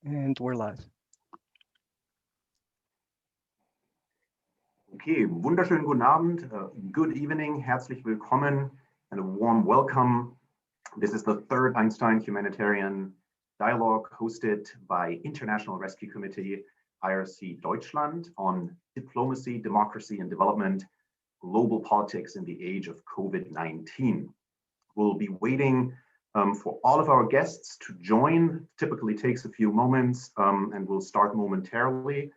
And we're live. Okay, wunderschönen guten Abend, good evening, herzlich willkommen, and a warm welcome. This is the third Einstein Humanitarian Dialogue hosted by International Rescue Committee, IRC Deutschland, on diplomacy, democracy, and development, global politics in the age of COVID-19. We'll be waiting for all of our guests to join. Typically takes a few moments, and we'll start momentarily.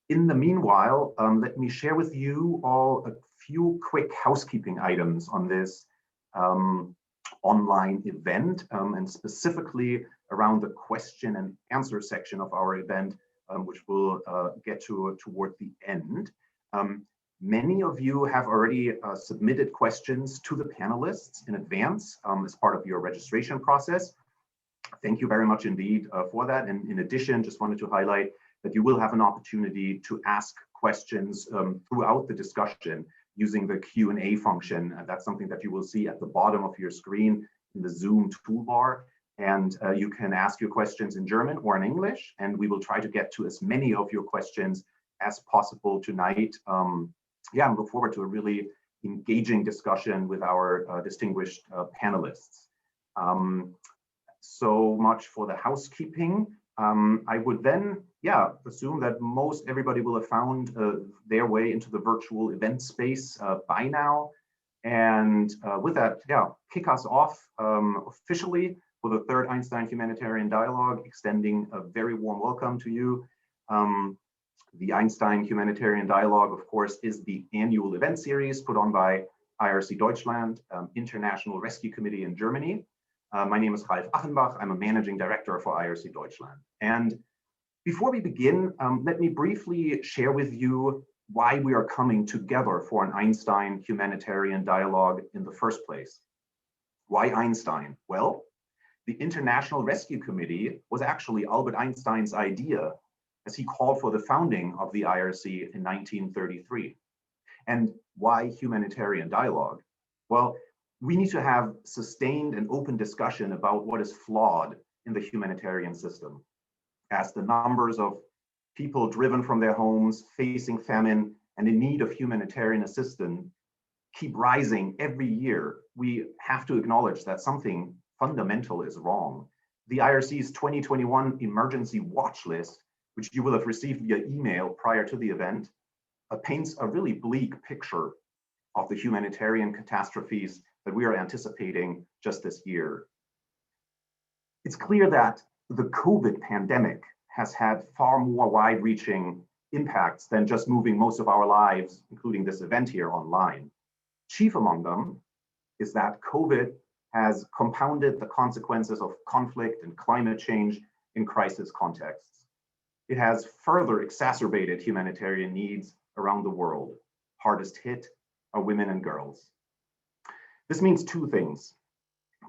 In the meanwhile, let me share with you all a few quick housekeeping items on this online event, and specifically around the question and answer section of our event, which we'll get to toward the end. Many of you have already submitted questions to the panelists in advance as part of your registration process. Thank you very much indeed for that. And in addition, just wanted to highlight that you will have an opportunity to ask questions throughout the discussion using the Q&A function. That's something that you will see at the bottom of your screen in the Zoom toolbar. And you can ask your questions in German or in English, and we will try to get to as many of your questions as possible tonight. I look forward to a really engaging discussion with our distinguished panelists. So much for the housekeeping. I would then, assume that most everybody will have found their way into the virtual event space by now. And with that, kick us off officially for the third Einstein Humanitarian Dialogue, extending a very warm welcome to you. The Einstein Humanitarian Dialogue, of course, is the annual event series put on by IRC Deutschland, International Rescue Committee in Germany. My name is Ralf Achenbach. I'm a managing director for IRC Deutschland. And before we begin, let me briefly share with you why we are coming together for an Einstein Humanitarian Dialogue in the first place. Why Einstein? Well, the International Rescue Committee was actually Albert Einstein's idea as he called for the founding of the IRC in 1933. And why humanitarian dialogue? Well, we need to have sustained and open discussion about what is flawed in the humanitarian system. As the numbers of people driven from their homes, facing famine, and in need of humanitarian assistance keep rising every year, we have to acknowledge that something fundamental is wrong. The IRC's 2021 emergency watch list, which you will have received via email prior to the event, paints a really bleak picture of the humanitarian catastrophes that we are anticipating just this year. It's clear that the COVID pandemic has had far more wide-reaching impacts than just moving most of our lives, including this event here, online. Chief among them is that COVID has compounded the consequences of conflict and climate change in crisis contexts. It has further exacerbated humanitarian needs around the world. Hardest hit are women and girls. This means two things.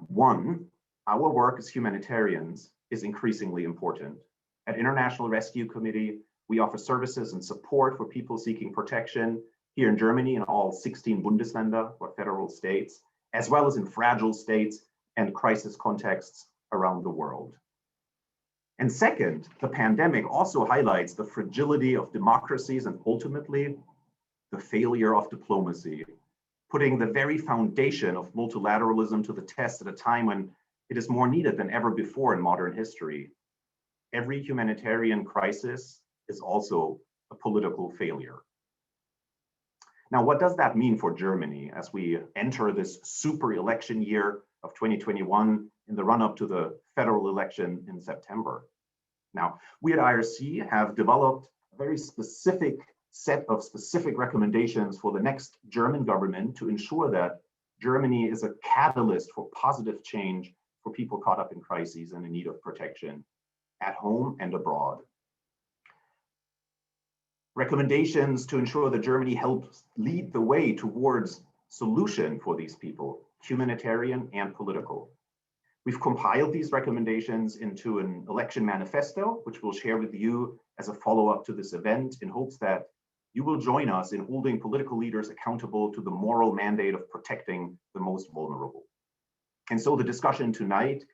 One, our work as humanitarians is increasingly important. At International Rescue Committee, we offer services and support for people seeking protection here in Germany and all 16 Bundesländer, or federal states, as well as in fragile states and crisis contexts around the world. And second, the pandemic also highlights the fragility of democracies and ultimately the failure of diplomacy, putting the very foundation of multilateralism to the test at a time when it is more needed than ever before in modern history. Every humanitarian crisis is also a political failure. Now, what does that mean for Germany as we enter this super election year of 2021 in the run-up to the federal election in September? Now, we at IRC have developed a very specific set of specific recommendations for the next German government to ensure that Germany is a catalyst for positive change for people caught up in crises and in need of protection at home and abroad. Recommendations to ensure that Germany helps lead the way towards solution for these people, humanitarian and political. We've compiled these recommendations into an election manifesto, which we'll share with you as a follow-up to this event in hopes that you will join us in holding political leaders accountable to the moral mandate of protecting the most vulnerable. And so the discussion tonight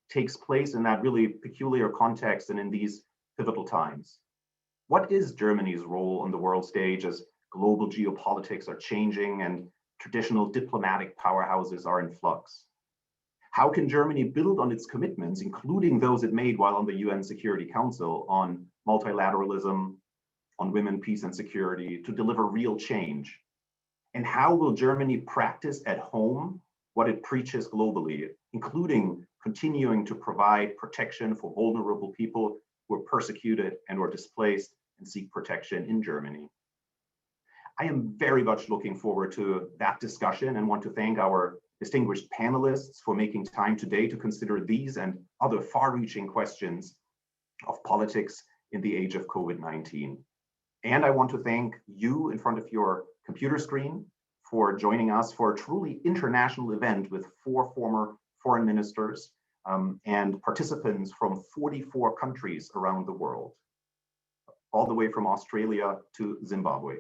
takes place in that really peculiar context and in these pivotal times. What is Germany's role on the world stage as global geopolitics are changing and traditional diplomatic powerhouses are in flux? How can Germany build on its commitments, including those it made while on the UN Security Council, on multilateralism, on women, peace, and security, to deliver real change? And how will Germany practice at home what it preaches globally, including continuing to provide protection for vulnerable people who are persecuted and or displaced and seek protection in Germany? I am very much looking forward to that discussion and want to thank our distinguished panelists for making time today to consider these and other far-reaching questions of politics in the age of COVID-19. And I want to thank you in front of your computer screen for joining us for a truly international event with 4 former foreign ministers and participants from 44 countries around the world, all the way from Australia to Zimbabwe.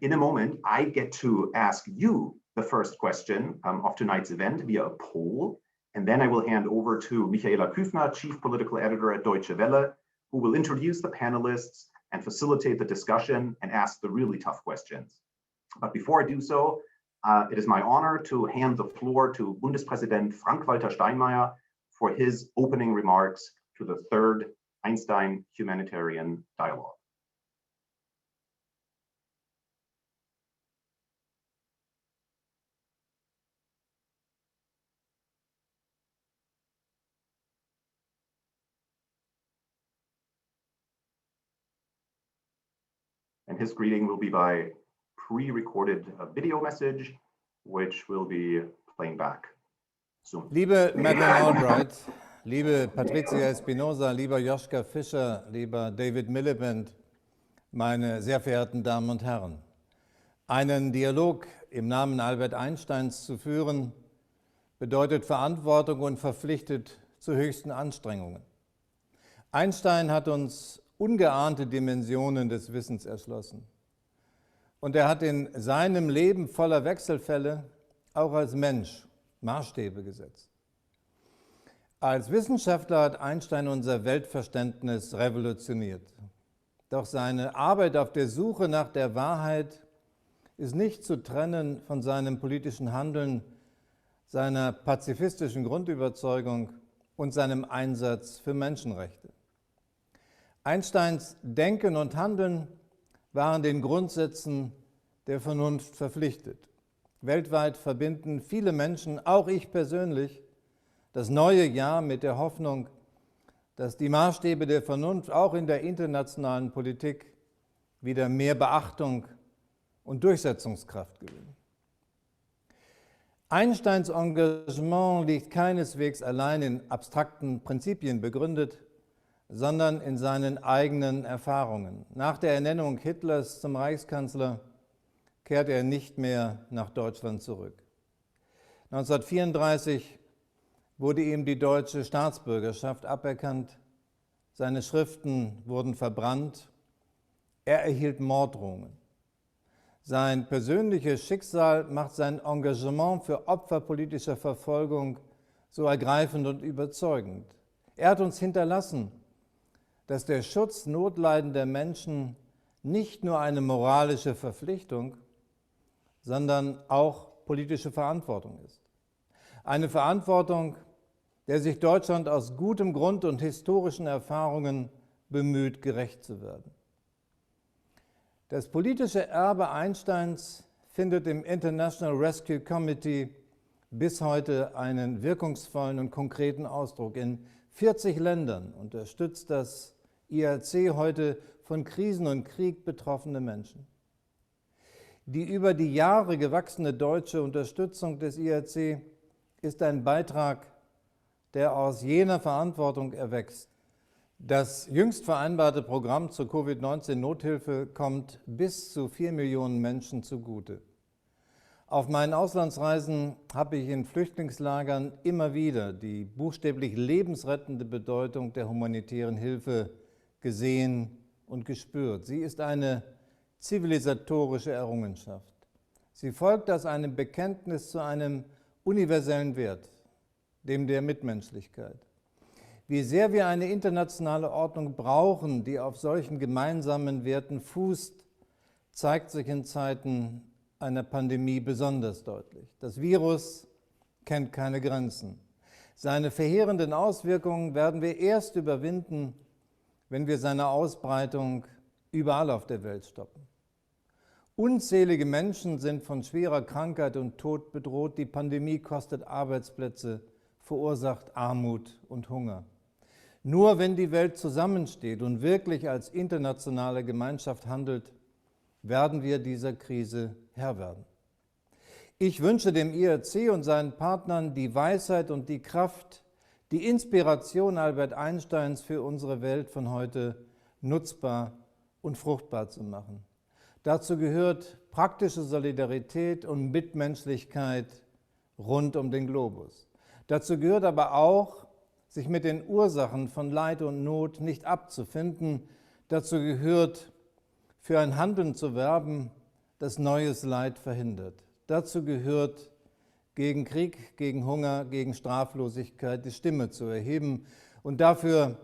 In a moment, I get to ask you the first question of tonight's event via a poll, and then I will hand over to Michaela Küfner, Chief Political Editor at Deutsche Welle, who will introduce the panelists and facilitate the discussion and ask the really tough questions. But before I do so, it is my honor to hand the floor to Bundespräsident Frank-Walter Steinmeier for his opening remarks to the 3rd Einstein Humanitarian Dialog. And his greeting will be by pre-recorded video message, which will be playing back soon. Liebe Madeleine Albright, liebe Patricia Espinosa, lieber Joschka Fischer, lieber David Miliband, meine sehr verehrten Damen und Herren. Einen Dialog im Namen Albert Einsteins zu führen, bedeutet Verantwortung und verpflichtet zu höchsten Anstrengungen. Einstein hat uns ungeahnte Dimensionen des Wissens erschlossen. Und er hat in seinem Leben voller Wechselfälle auch als Mensch Maßstäbe gesetzt. Als Wissenschaftler hat Einstein unser Weltverständnis revolutioniert. Doch seine Arbeit auf der Suche nach der Wahrheit ist nicht zu trennen von seinem politischen Handeln, seiner pazifistischen Grundüberzeugung und seinem Einsatz für Menschenrechte. Einsteins Denken und Handeln waren den Grundsätzen der Vernunft verpflichtet. Weltweit verbinden viele Menschen, auch ich persönlich, das neue Jahr mit der Hoffnung, dass die Maßstäbe der Vernunft auch in der internationalen Politik wieder mehr Beachtung und Durchsetzungskraft gewinnen. Einsteins Engagement liegt keineswegs allein in abstrakten Prinzipien begründet, sondern in seinen eigenen Erfahrungen. Nach der Ernennung Hitlers zum Reichskanzler kehrte er nicht mehr nach Deutschland zurück. 1934 wurde ihm die deutsche Staatsbürgerschaft aberkannt, seine Schriften wurden verbrannt, er erhielt Morddrohungen. Sein persönliches Schicksal macht sein Engagement für Opfer politischer Verfolgung so ergreifend und überzeugend. Er hat uns hinterlassen, dass der Schutz notleidender Menschen nicht nur eine moralische Verpflichtung, sondern auch politische Verantwortung ist. Eine Verantwortung, der sich Deutschland aus gutem Grund und historischen Erfahrungen bemüht, gerecht zu werden. Das politische Erbe Einsteins findet im International Rescue Committee bis heute einen wirkungsvollen und konkreten Ausdruck. In 40 Ländern unterstützt das IRC heute von Krisen und Krieg betroffene Menschen. Die über die Jahre gewachsene deutsche Unterstützung des IRC ist ein Beitrag, der aus jener Verantwortung erwächst. Das jüngst vereinbarte Programm zur Covid-19-Nothilfe kommt bis zu 4 Millionen Menschen zugute. Auf meinen Auslandsreisen habe ich in Flüchtlingslagern immer wieder die buchstäblich lebensrettende Bedeutung der humanitären Hilfe gesehen und gespürt. Sie ist eine zivilisatorische Errungenschaft. Sie folgt aus einem Bekenntnis zu einem universellen Wert, dem der Mitmenschlichkeit. Wie sehr wir eine internationale Ordnung brauchen, die auf solchen gemeinsamen Werten fußt, zeigt sich in Zeiten einer Pandemie besonders deutlich. Das Virus kennt keine Grenzen. Seine verheerenden Auswirkungen werden wir erst überwinden, wenn wir seine Ausbreitung überall auf der Welt stoppen. Unzählige Menschen sind von schwerer Krankheit und Tod bedroht. Die Pandemie kostet Arbeitsplätze, verursacht Armut und Hunger. Nur wenn die Welt zusammensteht und wirklich als internationale Gemeinschaft handelt, werden wir dieser Krise Herr werden. Ich wünsche dem IRC und seinen Partnern die Weisheit und die Kraft, die Inspiration Albert Einsteins für unsere Welt von heute nutzbar und fruchtbar zu machen. Dazu gehört praktische Solidarität und Mitmenschlichkeit rund um den Globus. Dazu gehört aber auch, sich mit den Ursachen von Leid und Not nicht abzufinden. Dazu gehört, für ein Handeln zu werben, das neues Leid verhindert. Dazu gehört, gegen Krieg, gegen Hunger, gegen Straflosigkeit die Stimme zu erheben. Und dafür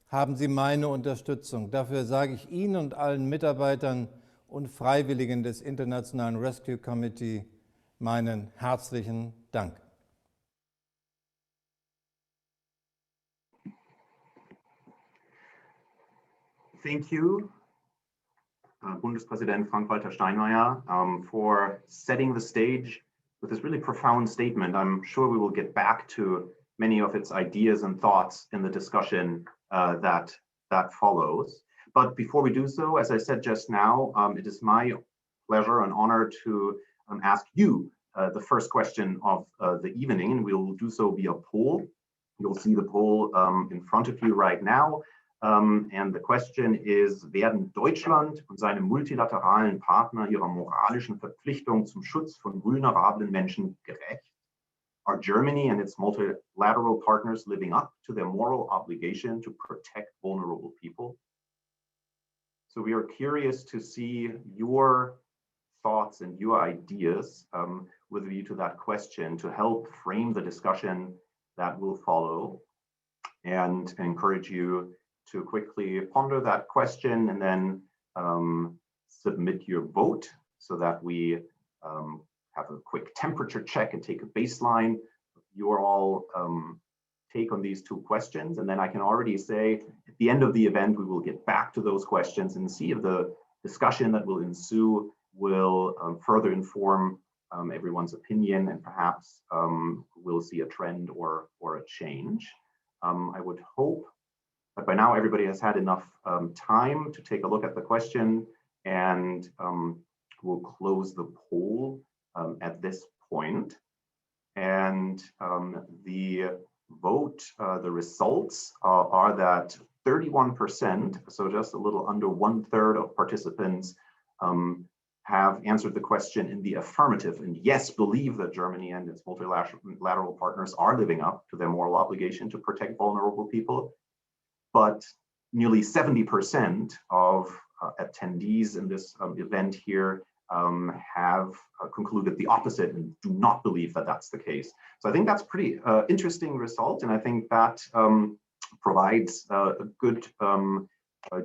haben Sie meine Unterstützung. Dafür sage ich Ihnen und allen Mitarbeitern und Freiwilligen des Internationalen Rescue Committee meinen herzlichen Dank. Thank you, Bundespräsident Frank-Walter Steinmeier, for setting the stage with this really profound statement. I'm sure we will get back to many of its ideas and thoughts in the discussion that follows. But before we do so, as I said just now, it is my pleasure and honor to ask you the first question of the evening, and we will do so via poll. You'll see the poll in front of you right now. And the question is, werden Deutschland und seine multilateralen Partner ihrer moralischen Verpflichtung zum Schutz von vulnerablen Menschen gerecht? Are Germany and its multilateral partners living up to their moral obligation to protect vulnerable people? So we are curious to see your thoughts and your ideas with a view to that question to help frame the discussion that will follow, and encourage you to quickly ponder that question and then submit your vote so that we have a quick temperature check and take a baseline of your all take on these two questions. And then I can already say at the end of the event, we will get back to those questions and see if the discussion that will ensue will further inform everyone's opinion, and perhaps we'll see a trend or a change. I would hope that by now everybody has had enough time to take a look at the question, and we'll close the poll at this point. And the vote, the results are that 31%, so just a little under 1/3 of participants have answered the question in the affirmative, and yes, believe that Germany and its multilateral partners are living up to their moral obligation to protect vulnerable people. But nearly 70% of attendees in this event here have concluded the opposite and do not believe that that's the case. So I think that's pretty interesting result, and I think that provides a good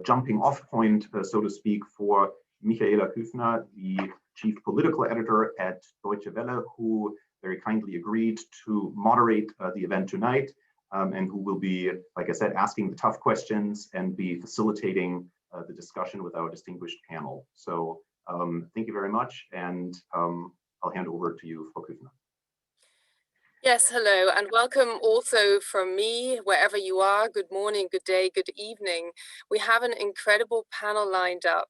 jumping off point, so to speak, for Michaela Küfner, the chief political editor at Deutsche Welle, who very kindly agreed to moderate the event tonight, and who will be, like I said, asking the tough questions and be facilitating the discussion with our distinguished panel. So thank you very much, and I'll hand over to you, Frau Küfner. Yes, hello, and welcome also from me, wherever you are. Good morning, good day, good evening. We have an incredible panel lined up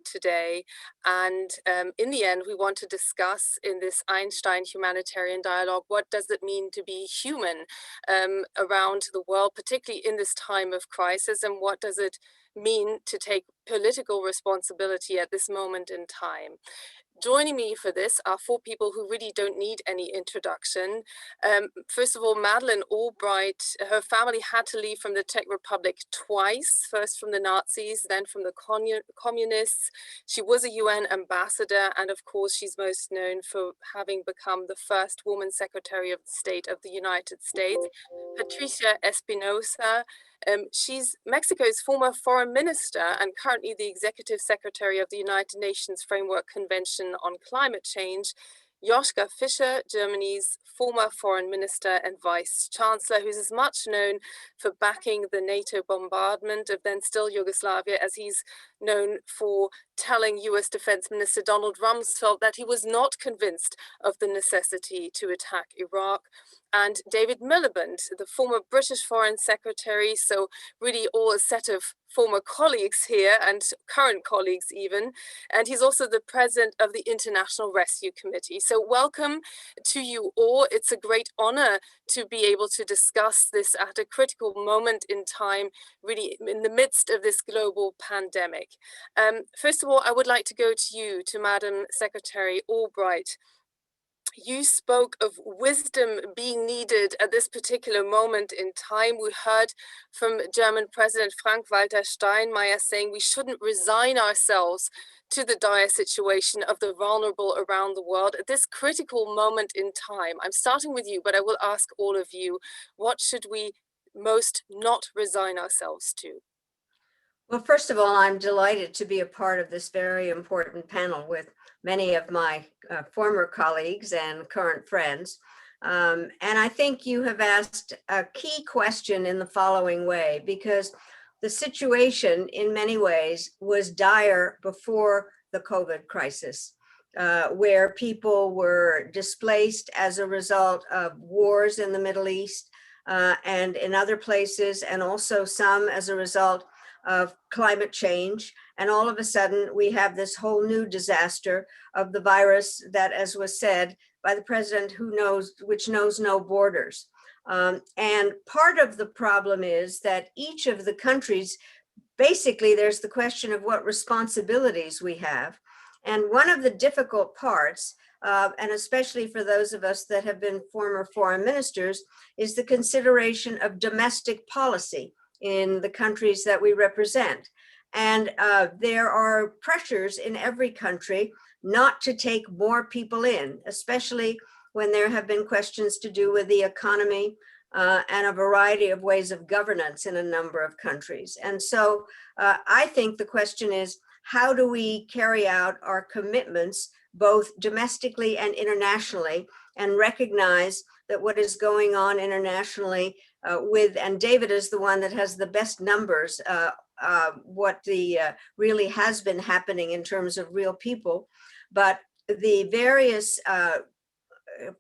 today, and in the end, we want to discuss in this Einstein Humanitarian Dialogue, what does it mean to be human around the world, particularly in this time of crisis, and what does it mean to take political responsibility at this moment in time. Joining me for this are four people who really don't need any introduction. First of all, Madeleine Albright, her family had to leave from the Czech Republic twice, first from the Nazis, then from the communists. She was a UN ambassador, and of course, she's most known for having become the first woman Secretary of State of the United States. Patricia Espinosa, she's Mexico's former foreign minister and currently the executive secretary of the United Nations Framework Convention on Climate Change. Joschka Fischer, Germany's former foreign minister and vice chancellor, who's as much known for backing the NATO bombardment of then still Yugoslavia as he's known for telling US Defense Minister Donald Rumsfeld that he was not convinced of the necessity to attack Iraq. And David Miliband, the former British Foreign Secretary, so really all a set of former colleagues here and current colleagues even. And he's also the president of the International Rescue Committee. So welcome to you all. It's a great honor to be able to discuss this at a critical moment in time, really in the midst of this global pandemic. First of all, I would like to go to you, to Madam Secretary Albright. You spoke of wisdom being needed at this particular moment in time. We heard from German President Frank-Walter Steinmeier saying we shouldn't resign ourselves to the dire situation of the vulnerable around the world at this critical moment in time. I'm starting with you, but I will ask all of you, what should we most not resign ourselves to? Well, first of all, I'm delighted to be a part of this very important panel with many of my former colleagues and current friends. And I think you have asked a key question in the following way, because the situation in many ways was dire before the COVID crisis, where people were displaced as a result of wars in the Middle East and in other places, and also some as a result of climate change. And all of a sudden, we have this whole new disaster of the virus that, as was said by the president, which knows no borders. And part of the problem is that each of the countries, basically, there's the question of what responsibilities we have. And one of the difficult parts, and especially for those of us that have been former foreign ministers, is the consideration of domestic policy in the countries that we represent. And there are pressures in every country not to take more people in, especially when there have been questions to do with the economy and a variety of ways of governance in a number of countries. And so I think the question is, how do we carry out our commitments, both domestically and internationally, and recognize that what is going on internationally and David is the one that has the best numbers, what really has been happening in terms of real people, but the various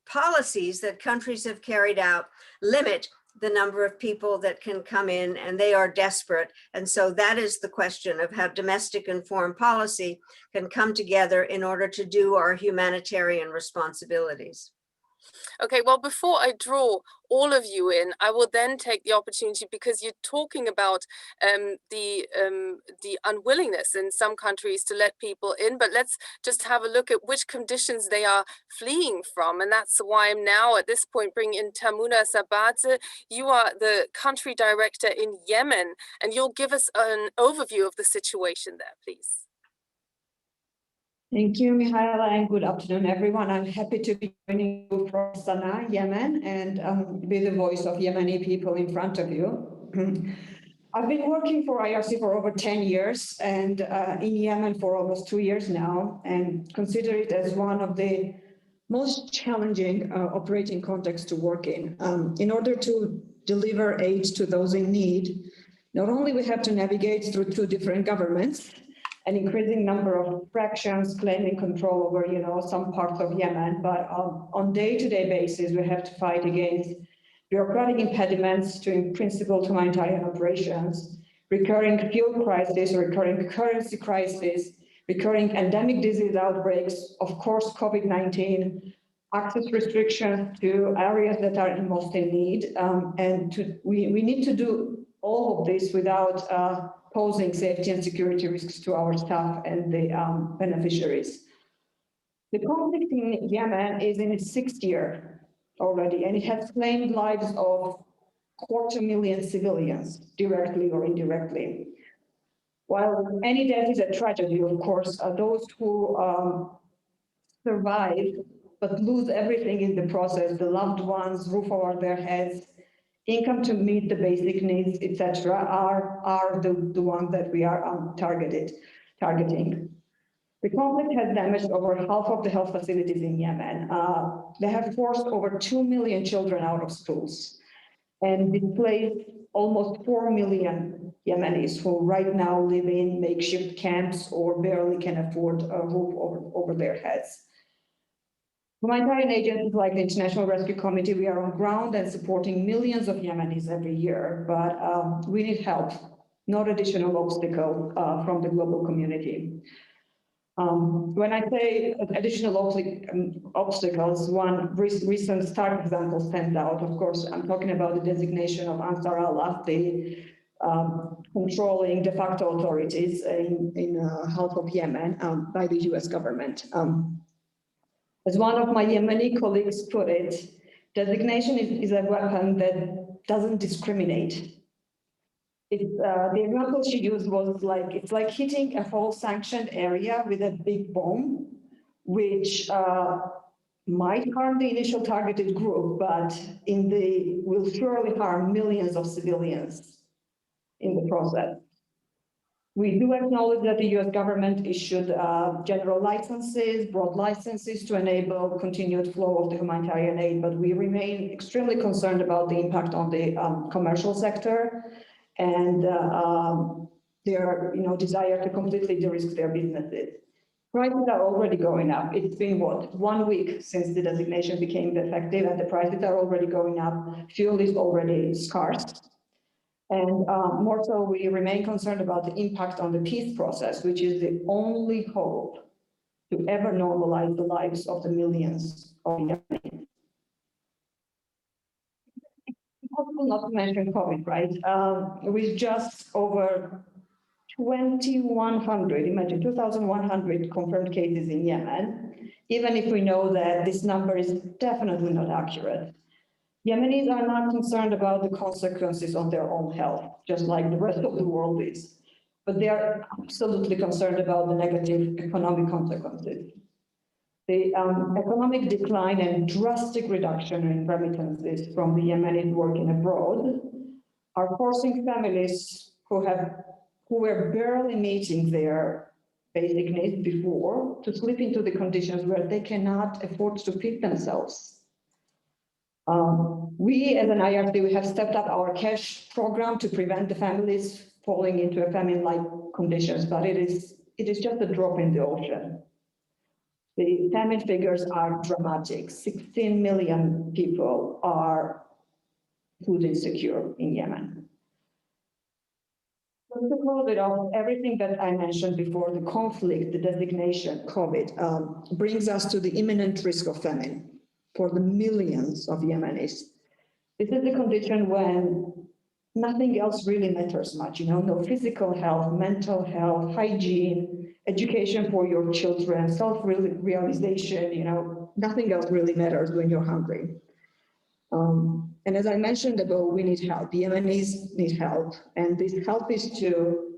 policies that countries have carried out limit the number of people that can come in, and they are desperate. And so that is the question of how domestic and foreign policy can come together in order to do our humanitarian responsibilities. Okay, well, before I draw all of you in, I will then take the opportunity, because you're talking about the unwillingness in some countries to let people in, but let's just have a look at which conditions they are fleeing from. And that's why I'm now at this point bringing in Tamuna Sabadze. You are the country director in Yemen, and you'll give us an overview of the situation there, please. Thank you, Michaela, and good afternoon, everyone. I'm happy to be joining you from Sana'a, Yemen, and be the voice of Yemeni people in front of you. I've been working for IRC for over 10 years and in Yemen for almost 2 years now, and consider it as one of the most challenging operating contexts to work in. In order to deliver aid to those in need, not only we have to navigate through 2 different governments, an increasing number of fractions claiming control over, some parts of Yemen, but on day-to-day basis, we have to fight against bureaucratic impediments to, in principle, humanitarian operations, recurring fuel crisis, recurring currency crisis, recurring endemic disease outbreaks, of course, COVID-19, access restrictions to areas that are most in need, and we need to do all of this without posing safety and security risks to our staff and the beneficiaries. The conflict in Yemen is in its 6th year already, and it has claimed lives of 250,000 civilians, directly or indirectly. While any death is a tragedy, of course, those who survive but lose everything in the process, the loved ones, roof over their heads, income to meet the basic needs, etc., are the ones that we are targeting. The conflict has damaged over half of the health facilities in Yemen. They have forced over 2 million children out of schools and displaced almost 4 million Yemenis who right now live in makeshift camps or barely can afford a roof over their heads. Humanitarian agencies like the International Rescue Committee, we are on ground and supporting millions of Yemenis every year, but we need help, not additional obstacle from the global community. When I say additional obstacles, one recent stark example stands out. Of course, I'm talking about the designation of Ansar Allah, the controlling de facto authorities in half of Yemen by the US government. As one of my Yemeni colleagues put it, designation is a weapon that doesn't discriminate. The example she used was it's like hitting a whole sanctioned area with a big bomb, which might harm the initial targeted group, but will surely harm millions of civilians in the process. We do acknowledge that the US government issued general licenses, broad licenses to enable continued flow of the humanitarian aid, but we remain extremely concerned about the impact on the commercial sector and their desire to completely de-risk their businesses. Prices are already going up. It's been, 1 week since the designation became effective, and the prices are already going up. Fuel is already scarce. And more so, we remain concerned about the impact on the peace process, which is the only hope to ever normalize the lives of the millions of Yemenis. It's impossible not to mention COVID, right? With just over 2,100, imagine 2,100 confirmed cases in Yemen, even if we know that this number is definitely not accurate. Yemenis are not concerned about the consequences on their own health, just like the rest of the world is, but they are absolutely concerned about the negative economic consequences. The economic decline and drastic reduction in remittances from the Yemenis working abroad are forcing families who were barely meeting their basic needs before to slip into the conditions where they cannot afford to feed themselves. We, as an IRC, we have stepped up our cash program to prevent the families falling into a famine-like conditions, but it is just a drop in the ocean. The famine figures are dramatic. 16 million people are food insecure in Yemen. So to close it off, everything that I mentioned before, the conflict, the designation, COVID, brings us to the imminent risk of famine for the millions of Yemenis. This is the condition when nothing else really matters much, no physical health, mental health, hygiene, education for your children, self-realization, nothing else really matters when you're hungry. And as I mentioned above, we need help. Yemenis need help, and this help is to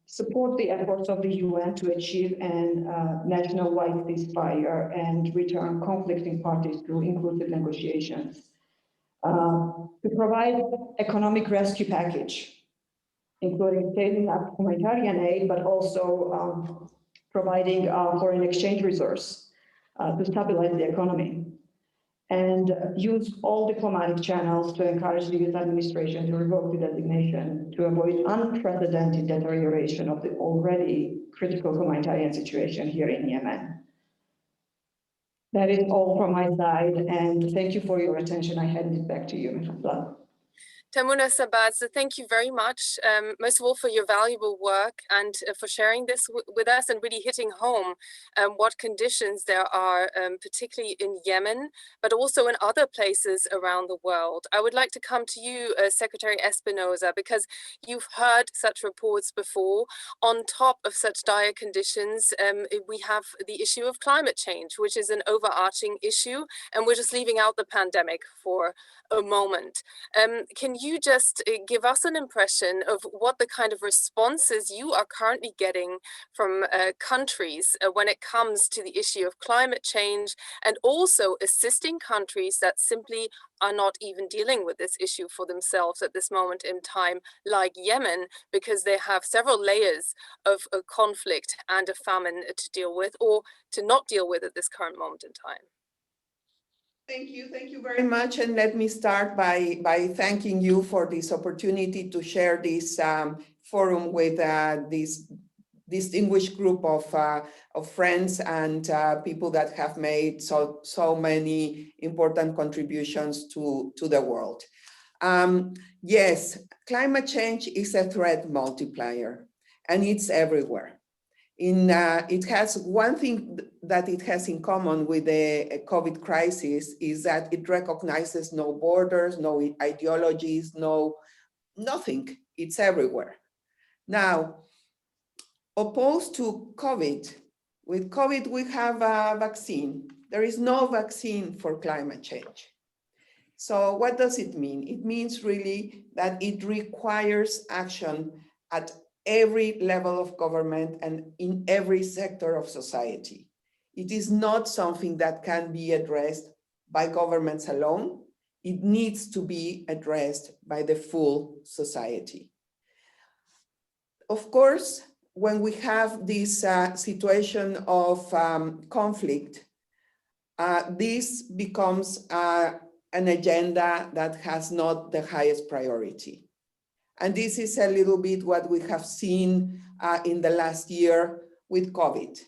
support the efforts of the UN to achieve an national-wide ceasefire and return conflicting parties to inclusive negotiations. To provide economic rescue package, including scaling up humanitarian aid, but also providing foreign exchange resources to stabilize the economy. And use all diplomatic channels to encourage the youth administration to revoke the designation to avoid unprecedented deterioration of the already critical humanitarian situation here in Yemen. That is all from my side, and thank you for your attention. I hand it back to you, Michaela. Tamuna Sabaz, thank you very much, most of all for your valuable work and for sharing this with us and really hitting home what conditions there are, particularly in Yemen, but also in other places around the world. I would like to come to you, Secretary Espinosa, because you've heard such reports before. On top of such dire conditions, we have the issue of climate change, which is an overarching issue, and we're just leaving out the pandemic for a moment. Can you just give us an impression of what the kind of responses you are currently getting from countries when it comes to the issue of climate change, and also assisting countries that simply are not even dealing with this issue for themselves at this moment in time, like Yemen, because they have several layers of a conflict and a famine to deal with, or to not deal with at this current moment in time? Thank you very much. And let me start by thanking you for this opportunity to share this forum with this distinguished group of friends and people that have made so many important contributions to the world. Yes, climate change is a threat multiplier, and it's everywhere. It has one thing that it has in common with the COVID crisis is that it recognizes no borders, no ideologies, nothing. It's everywhere. Now, opposed to COVID, with COVID we have a vaccine. There is no vaccine for climate change. So what does it mean? It means really that it requires action at every level of government and in every sector of society. It is not something that can be addressed by governments alone. It needs to be addressed by the full society. Of course, when we have this situation of conflict, this becomes an agenda that has not the highest priority. And this is a little bit what we have seen in the last year with COVID.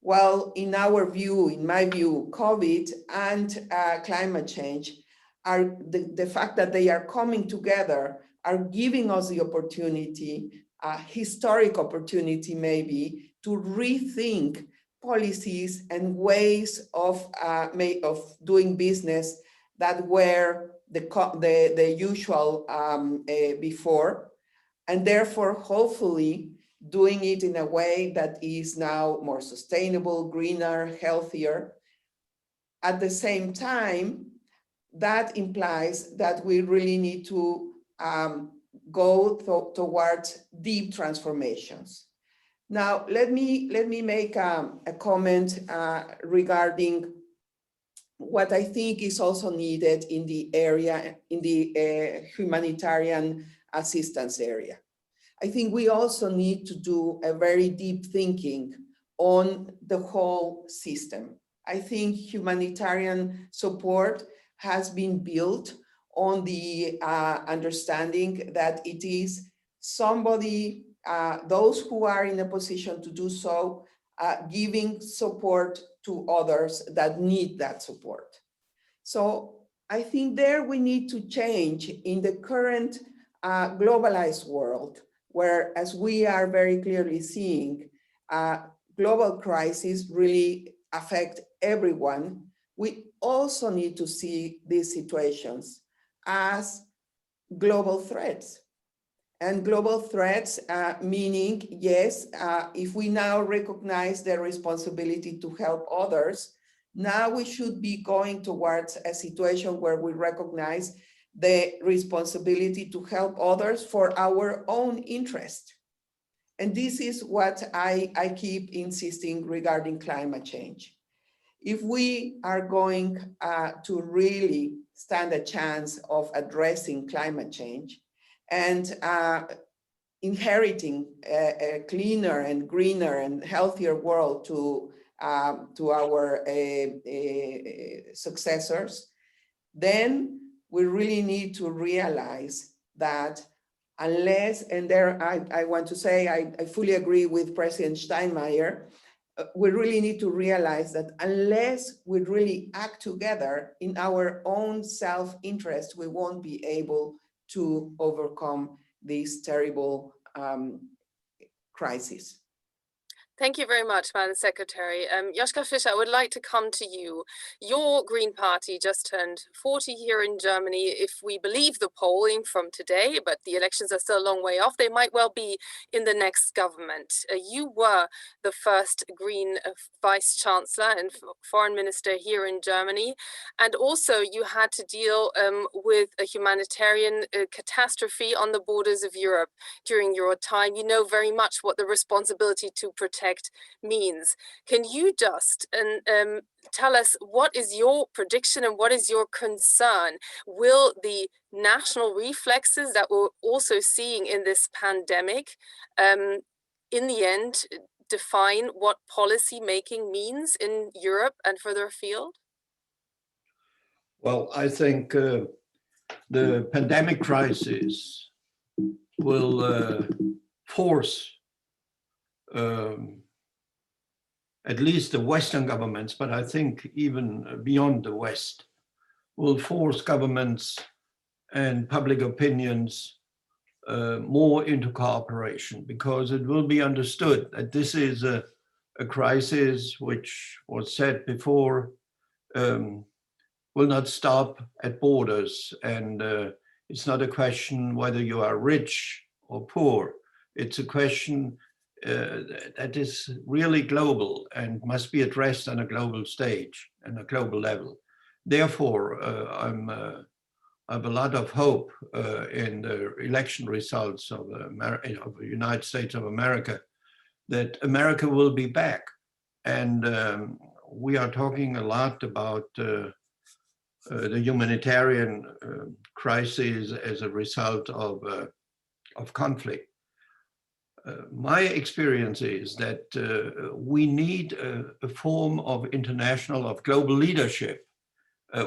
Well, in our view, in my view, COVID and climate change are the fact that they are coming together are giving us the opportunity, a historic opportunity maybe, to rethink policies and ways of doing business that were the usual before, and therefore hopefully doing it in a way that is now more sustainable, greener, healthier. At the same time, that implies that we really need to go towards deep transformations. Now, let me make a comment regarding what I think is also needed in the area, in the humanitarian assistance area. I think we also need to do a very deep thinking on the whole system. I think humanitarian support has been built on the understanding that it is somebody, those who are in a position to do so, giving support to others that need that support. So I think there we need to change in the current globalized world, where, as we are very clearly seeing, global crises really affect everyone. We also need to see these situations as global threats. And global threats, meaning, yes, if we now recognize the responsibility to help others, now we should be going towards a situation where we recognize the responsibility to help others for our own interest. And this is what I keep insisting regarding climate change. If we are going to really stand a chance of addressing climate change, and inheriting a cleaner and greener and healthier world to our successors, then we really need to realize that unless, and there I want to say I fully agree with President Steinmeier, we really need to realize that unless we really act together in our own self-interest, we won't be able to overcome this terrible crisis. Thank you very much, Madam Secretary. Joschka Fischer, I would like to come to you. Your Green Party just turned 40 here in Germany. If we believe the polling from today, but the elections are still a long way off, they might well be in the next government. You were the first Green Vice Chancellor and Foreign Minister here in Germany. And also you had to deal with a humanitarian catastrophe on the borders of Europe during your time. You know very much what the responsibility to protect means. Can you just tell us what is your prediction and what is your concern? Will the national reflexes that we're also seeing in this pandemic in the end define what policy making means in Europe and further afield? Well, I think the pandemic crisis will force at least the Western governments, but I think even beyond the West, will force governments and public opinions more into cooperation, because it will be understood that this is a crisis which was said before, will not stop at borders. And it's not a question whether you are rich or poor. It's a question that is really global and must be addressed on a global stage and a global level. Therefore, I have a lot of hope in the election results of the United States of America, that America will be back. And we are talking a lot about the humanitarian crisis as a result of conflict. My experience is that we need a form of international, of global leadership.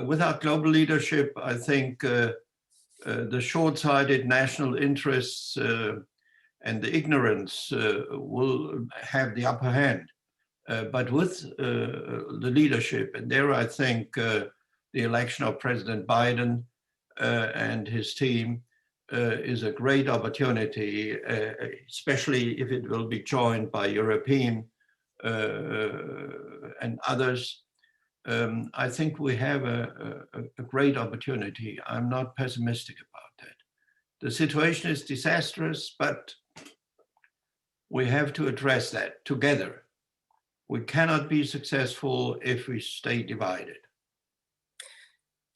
Without global leadership, I think the short-sighted national interests and the ignorance will have the upper hand. But with the leadership, and there I think the election of President Biden and his team is a great opportunity, especially if it will be joined by European and others. I think we have a great opportunity. I'm not pessimistic about that. The situation is disastrous, but we have to address that together. We cannot be successful if we stay divided.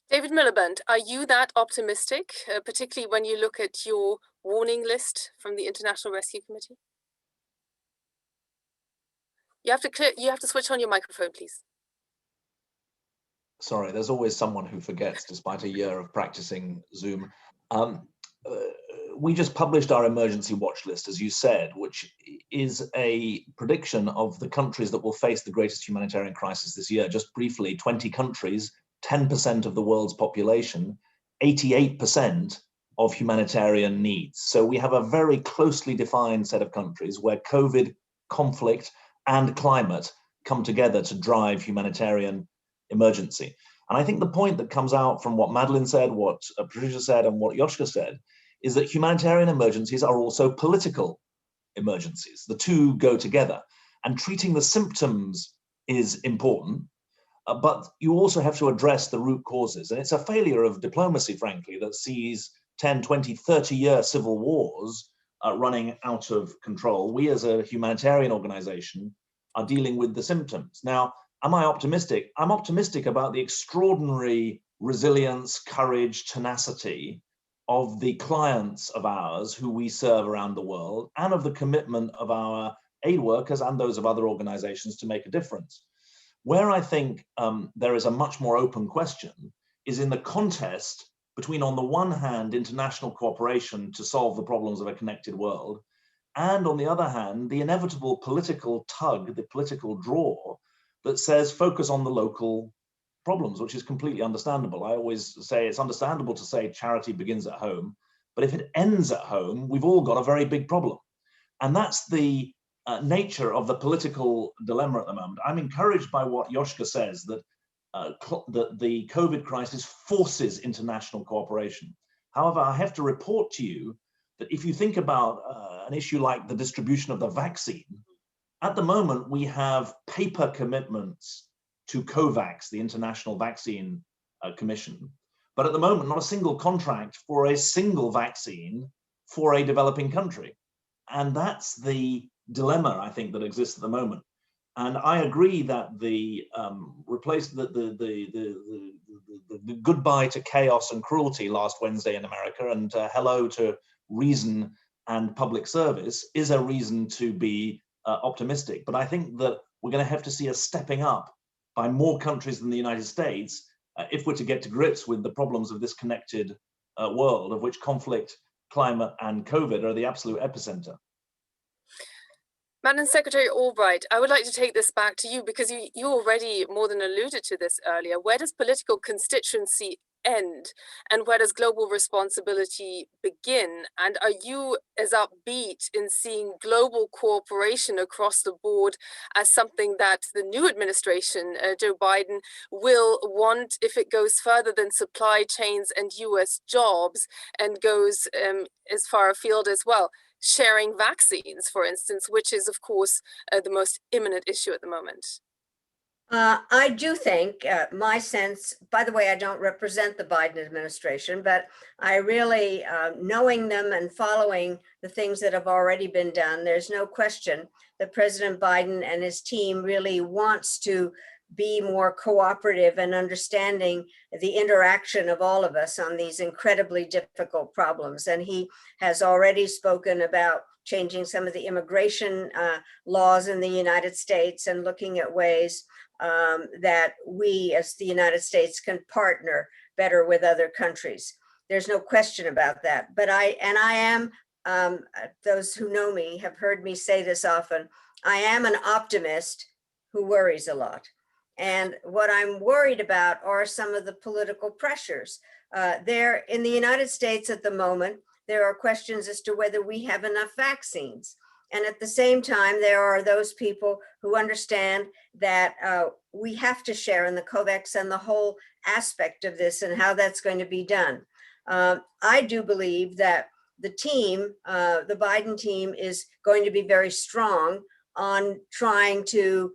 David Miliband, are you that optimistic, particularly when you look at your warning list from the International Rescue Committee? You have to switch on your microphone, please. Sorry, there's always someone who forgets despite a year of practicing Zoom. We just published our emergency watch list, as you said, which is a prediction of the countries that will face the greatest humanitarian crisis this year. Just briefly, 20 countries, 10% of the world's population, 88% of humanitarian needs. So we have a very closely defined set of countries where COVID, conflict, and climate come together to drive humanitarian emergency. And I think the point that comes out from what Madeleine said, what Patricia said, and what Joschka said, is that humanitarian emergencies are also political emergencies. The two go together, and treating the symptoms is important, but you also have to address the root causes. And it's a failure of diplomacy, frankly, that sees 10, 20, 30-year civil wars running out of control. We as a humanitarian organization are dealing with the symptoms. Now, am I optimistic? I'm optimistic about the extraordinary resilience, courage, tenacity of the clients of ours who we serve around the world, and of the commitment of our aid workers and those of other organizations to make a difference. Where I think there is a much more open question is in the contest between, on the one hand, international cooperation to solve the problems of a connected world, and on the other hand, the inevitable political tug, the political draw that says focus on the local problems, which is completely understandable. I always say it's understandable to say charity begins at home, but if it ends at home, we've all got a very big problem. And that's the nature of the political dilemma at the moment. I'm encouraged by what Joschka says, that the COVID crisis forces international cooperation. However, I have to report to you that if you think about an issue like the distribution of the vaccine, at the moment we have paper commitments to COVAX, the International Vaccine Commission, but at the moment not a single contract for a single vaccine for a developing country. And that's the dilemma, I think, that exists at the moment. And I agree that the goodbye to chaos and cruelty last Wednesday in America and hello to reason and public service is a reason to be optimistic. But I think that we're going to have to see a stepping up by more countries than the United States if we're to get to grips with the problems of this connected world, of which conflict, climate, and COVID are the absolute epicenter. Madam Secretary Albright, I would like to take this back to you because you already more than alluded to this earlier. Where does political constituency end and where does global responsibility begin? And are you as upbeat in seeing global cooperation across the board as something that the new administration, Joe Biden, will want if it goes further than supply chains and US jobs and goes as far afield as well? Sharing vaccines, for instance, which is, of course, the most imminent issue at the moment. I do think, my sense, by the way, I don't represent the Biden administration, but I really, knowing them and following the things that have already been done, there's no question that President Biden and his team really wants to be more cooperative and understanding the interaction of all of us on these incredibly difficult problems. And he has already spoken about changing some of the immigration laws in the United States and looking at ways that we as the United States can partner better with other countries. There's no question about that. But I am, those who know me have heard me say this often, I am an optimist who worries a lot. And what I'm worried about are some of the political pressures. There in the United States at the moment, there are questions as to whether we have enough vaccines. And at the same time, there are those people who understand that we have to share in the COVAX and the whole aspect of this and how that's going to be done. I do believe that the team, the Biden team, is going to be very strong on trying to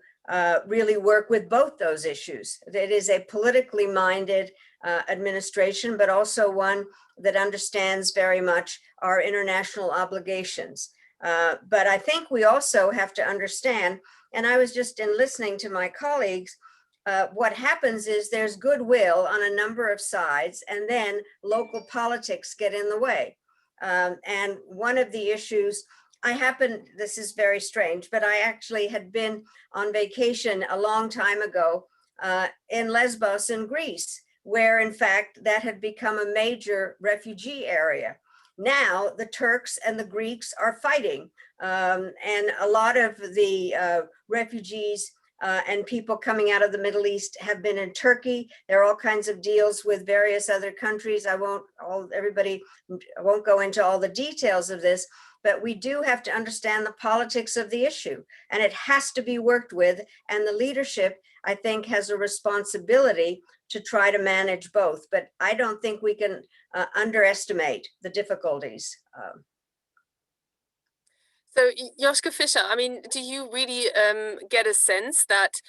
really work with both those issues. It is a politically minded administration, but also one that understands very much our international obligations. But I think we also have to understand, and I was just in listening to my colleagues, what happens is there's goodwill on a number of sides, and then local politics get in the way. And one of the issues, this is very strange, but I actually had been on vacation a long time ago in Lesbos in Greece, where in fact that had become a major refugee area. Now the Turks and the Greeks are fighting, and a lot of the refugees and people coming out of the Middle East have been in Turkey. There are all kinds of deals with various other countries. I won't go into all the details of this, but we do have to understand the politics of the issue, and it has to be worked with. And the leadership, I think, has a responsibility to try to manage both. But I don't think we can underestimate the difficulties. So, Joschka Fischer, I mean, do you really get a sense that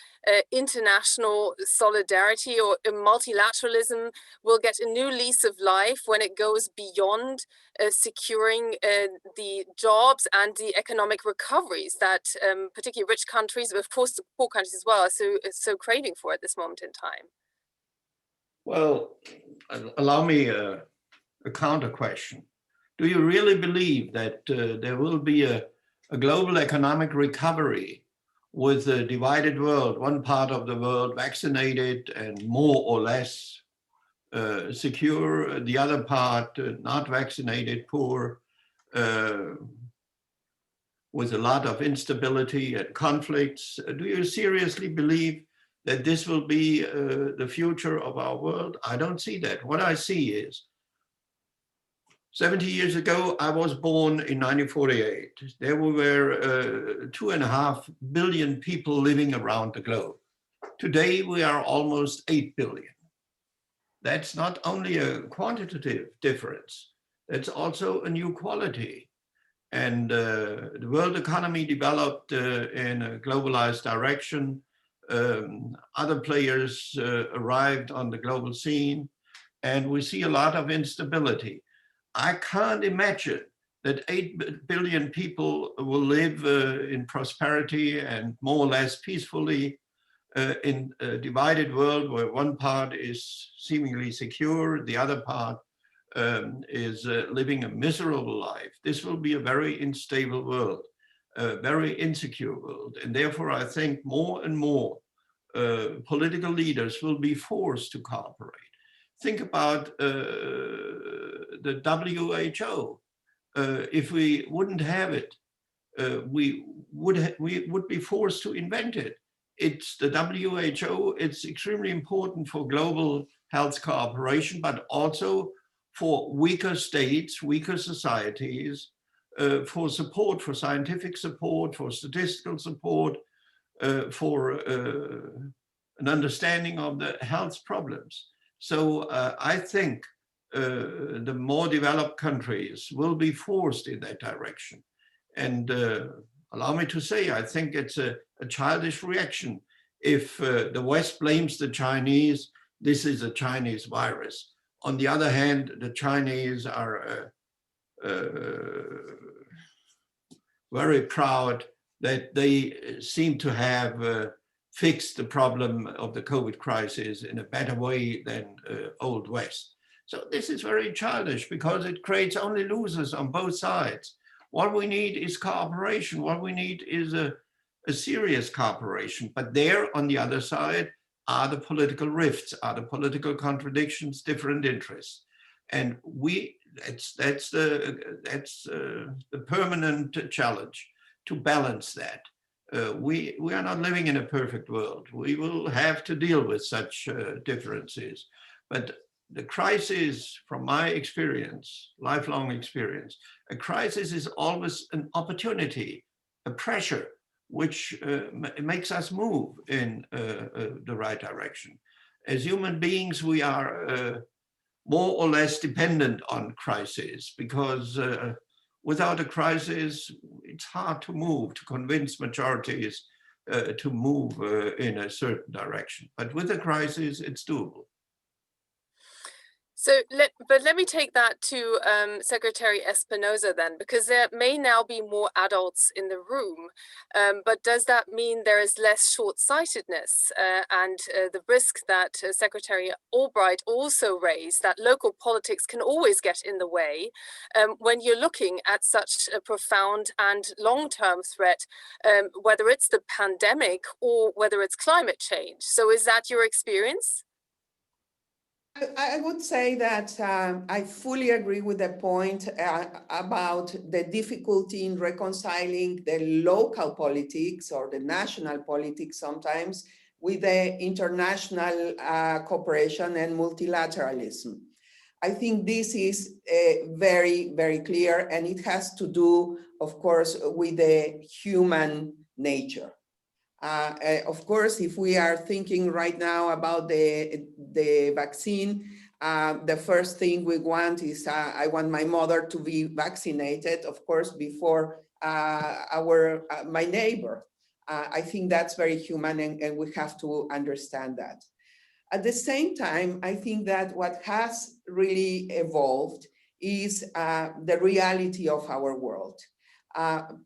international solidarity or multilateralism will get a new lease of life when it goes beyond securing the jobs and the economic recoveries that particularly rich countries, but of course the poor countries as well, are so craving for at this moment in time? Well, allow me a counter question. Do you really believe that there will be a global economic recovery with a divided world, one part of the world vaccinated and more or less secure, the other part not vaccinated, poor, with a lot of instability and conflicts? Do you seriously believe that this will be the future of our world? I don't see that. What I see is 70 years ago, I was born in 1948. There were 2.5 billion people living around the globe. Today, we are almost 8 billion. that's not only a quantitative difference, it's also a new quality. And the world economy developed in a globalized direction. Other players arrived on the global scene, and we see a lot of instability. I can't imagine that 8 billion people will live in prosperity and more or less peacefully in a divided world where one part is seemingly secure, the other part is living a miserable life. This will be a very unstable world, a very insecure world. And therefore, I think more and more political leaders will be forced to cooperate. Think about the WHO. If we wouldn't have it, we would be forced to invent it. It's the WHO, it's extremely important for global health cooperation, but also for weaker states, weaker societies, for support, for scientific support, for statistical support, for an understanding of the health problems. So I think the more developed countries will be forced in that direction. And allow me to say, I think it's a childish reaction. If the West blames the Chinese, this is a Chinese virus. On the other hand, the Chinese are very proud that they seem to have fixed the problem of the COVID crisis in a better way than Old West. So this is very childish because it creates only losers on both sides. What we need is cooperation. What we need is a serious cooperation. But there, on the other side, are the political rifts, are the political contradictions, different interests. And that's the permanent challenge, to balance that. We are not living in a perfect world. We will have to deal with such differences. But the crisis, from my experience, lifelong experience, a crisis is always an opportunity, a pressure, which makes us move in the right direction. As human beings, we are more or less dependent on crises, because without a crisis, it's hard to move, to convince majorities to move in a certain direction. But with a crisis, it's doable. So, let me take that to Secretary Espinosa then, because there may now be more adults in the room, but does that mean there is less short-sightedness and the risk that Secretary Albright also raised, that local politics can always get in the way when you're looking at such a profound and long-term threat, whether it's the pandemic or whether it's climate change? So is that your experience? I would say that I fully agree with the point about the difficulty in reconciling the local politics or the national politics sometimes with the international cooperation and multilateralism. I think this is very, very clear, and it has to do, of course, with the human nature. Of course, if we are thinking right now about the vaccine, the first thing we want is I want my mother to be vaccinated, of course, before my neighbor. I think that's very human, and we have to understand that. At the same time, I think that what has really evolved is the reality of our world.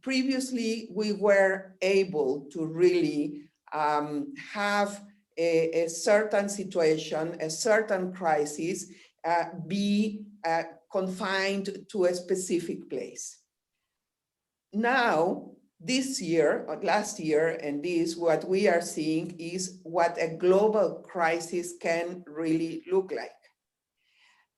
Previously, we were able to really have a certain situation, a certain crisis, be confined to a specific place. Now, this year, or last year, and this, what we are seeing is what a global crisis can really look like.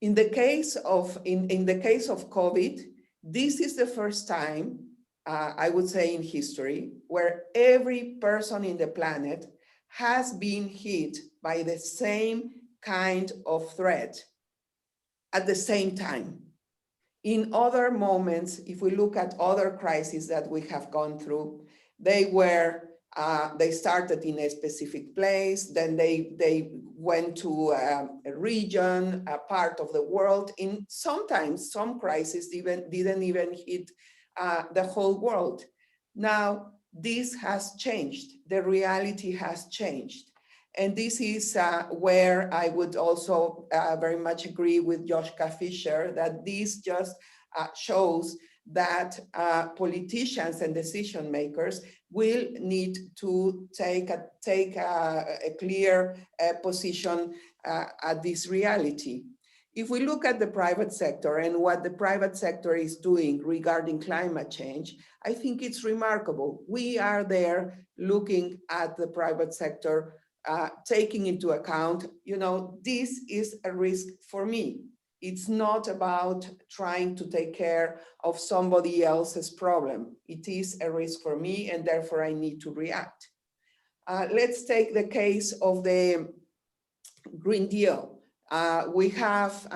In the case of COVID, this is the first time, I would say in history, where every person in the planet has been hit by the same kind of threat at the same time. In other moments, if we look at other crises that we have gone through, they were They started in a specific place, then they went to a region, a part of the world. Sometimes some crises didn't even hit the whole world. Now, this has changed. The reality has changed. And this is where I would also very much agree with Joschka Fischer, that this just shows that politicians and decision makers will need to take a clear position at this reality. If we look at the private sector and what the private sector is doing regarding climate change, I think it's remarkable. We are there looking at the private sector, taking into account, this is a risk for me. It's not about trying to take care of somebody else's problem. It is a risk for me, and therefore I need to react. Let's take the case of the Green Deal. We have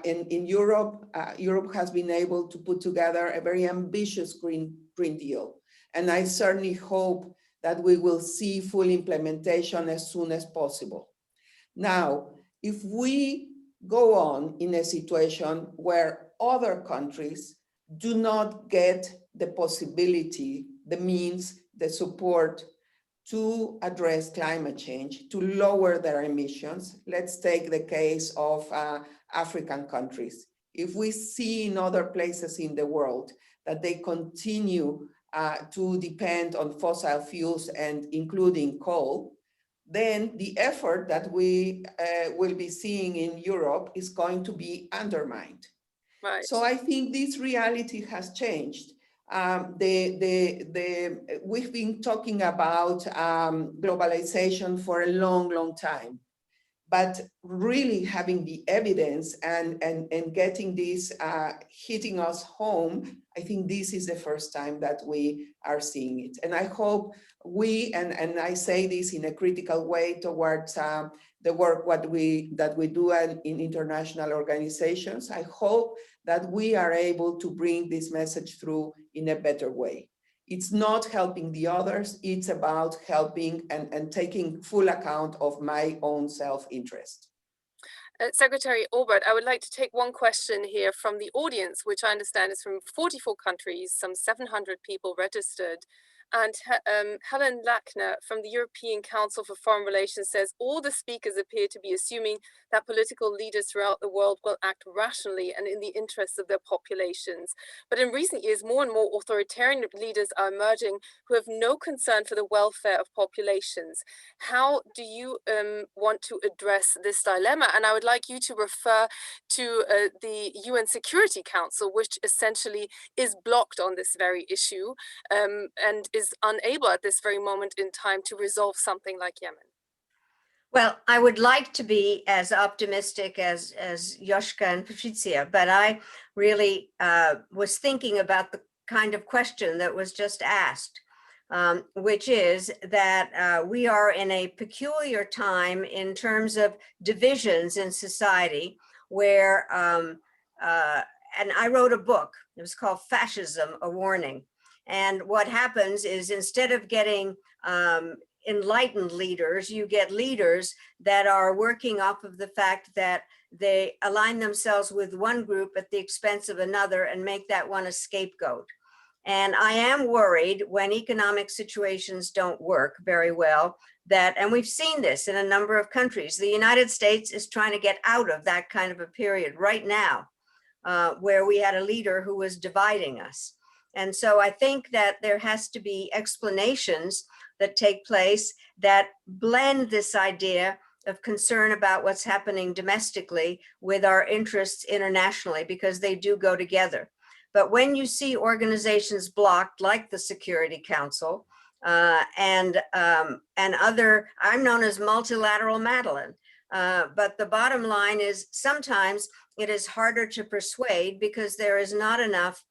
in Europe, Europe has been able to put together a very ambitious Green Deal. And I certainly hope that we will see full implementation as soon as possible. Now, if we go on in a situation where other countries do not get the possibility, the means, the support to address climate change, to lower their emissions. Let's take the case of African countries. If we see in other places in the world that they continue to depend on fossil fuels and including coal, then the effort that we will be seeing in Europe is going to be undermined. Right. So I think this reality has changed. We've been talking about globalization for a long, long time, but really having the evidence and getting this hitting us home, I think this is the first time that we are seeing it. And I hope we, and I say this in a critical way towards the work that we do in international organizations, I hope that we are able to bring this message through in a better way. It's not helping the others, it's about helping and taking full account of my own self-interest. Secretary Albright, I would like to take one question here from the audience, which I understand is from 44 countries, some 700 people registered. And Helen Lackner from the European Council for Foreign Relations says, all the speakers appear to be assuming that political leaders throughout the world will act rationally and in the interests of their populations. But in recent years, more and more authoritarian leaders are emerging who have no concern for the welfare of populations. How do you want to address this dilemma? And I would like you to refer to the UN Security Council, which essentially is blocked on this very issue and is unable at this very moment in time to resolve something like Yemen. Well, I would like to be as optimistic as Joschka and Patricia, but I really was thinking about the kind of question that was just asked, which is that we are in a peculiar time in terms of divisions in society where, and I wrote a book, it was called Fascism, A Warning. And what happens is instead of getting enlightened leaders, you get leaders that are working off of the fact that they align themselves with one group at the expense of another and make that one a scapegoat. And I am worried when economic situations don't work very well that, and we've seen this in a number of countries, the United States is trying to get out of that kind of a period right now, where we had a leader who was dividing us. And so I think that there has to be explanations that take place that blend this idea of concern about what's happening domestically with our interests internationally, because they do go together. But when you see organizations blocked, like the Security Council and other, I'm known as multilateral Madeleine, but the bottom line is sometimes it is harder to persuade because there is not enough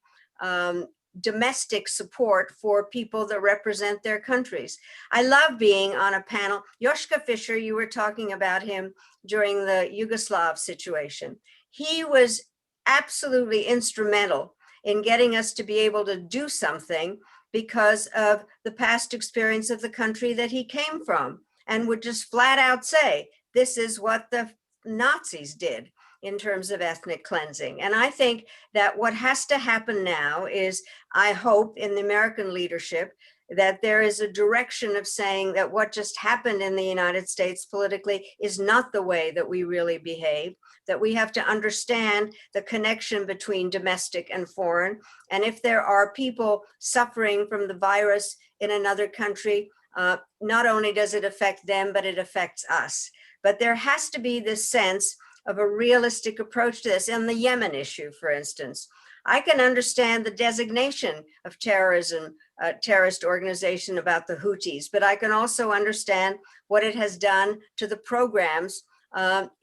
domestic support for people that represent their countries. I love being on a panel. Joschka Fischer, you were talking about him during the Yugoslav situation. He was absolutely instrumental in getting us to be able to do something because of the past experience of the country that he came from, and would just flat out say, this is what the Nazis did in terms of ethnic cleansing. And I think that what has to happen now is, I hope in the American leadership, that there is a direction of saying that what just happened in the United States politically is not the way that we really behave, that we have to understand the connection between domestic and foreign. And if there are people suffering from the virus in another country, not only does it affect them, but it affects us. But there has to be this sense of a realistic approach to this. On the Yemen issue, for instance, I can understand the designation of terrorism, terrorist organization about the Houthis, but I can also understand what it has done to the programs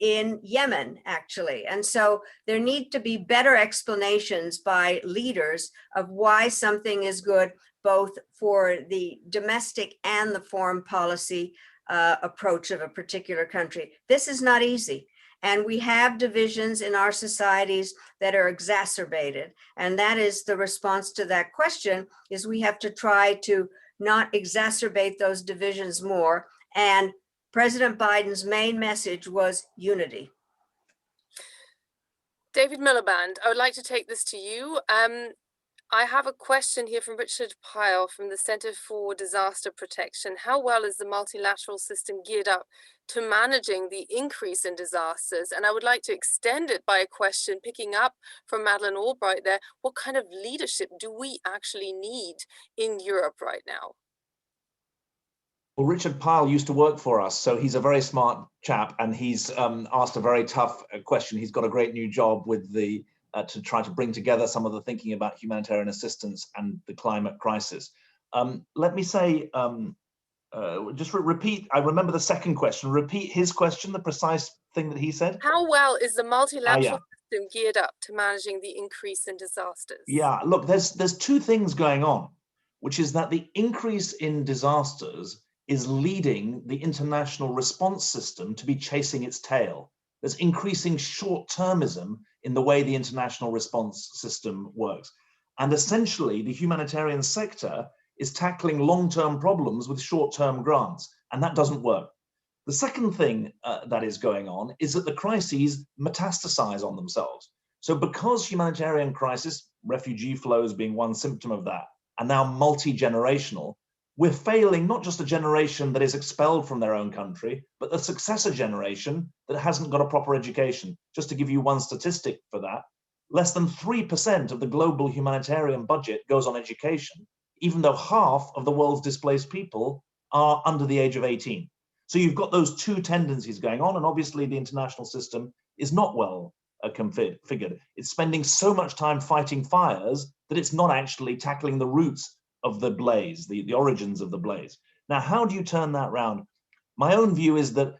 in Yemen, actually. And so there need to be better explanations by leaders of why something is good, both for the domestic and the foreign policy approach of a particular country. This is not easy. And we have divisions in our societies that are exacerbated. And that is the response to that question, is we have to try to not exacerbate those divisions more. And President Biden's main message was unity. David Miliband, I would like to take this to you. I have a question here from Richard Pyle from the Center for Disaster Protection. How well is the multilateral system geared up to managing the increase in disasters? And I would like to extend it by a question picking up from Madeleine Albright there. What kind of leadership do we actually need in Europe right now? Well, Richard Pyle used to work for us, so he's a very smart chap, and he's asked a very tough question. He's got a great new job with the to try to bring together some of the thinking about humanitarian assistance and the climate crisis. Let me say, just repeat, I remember the second question. Repeat his question, the precise thing that he said. How well is the multilateral system geared up to managing the increase in disasters? Yeah, look, there's two things going on, which is that the increase in disasters is leading the international response system to be chasing its tail. There's increasing short-termism in the way the international response system works. And essentially, the humanitarian sector is tackling long-term problems with short-term grants, and that doesn't work. The second thing that is going on is that the crises metastasize on themselves. So because humanitarian crisis, refugee flows being one symptom of that, are now multi-generational, we're failing not just a generation that is expelled from their own country, but the successor generation that hasn't got a proper education. Just to give you one statistic for that, less than 3% of the global humanitarian budget goes on education, even though half of the world's displaced people are under the age of 18. So you've got those two tendencies going on, and obviously the international system is not well configured. It's spending so much time fighting fires that it's not actually tackling the roots of the blaze, the origins of the blaze. Now, how do you turn that around? My own view is that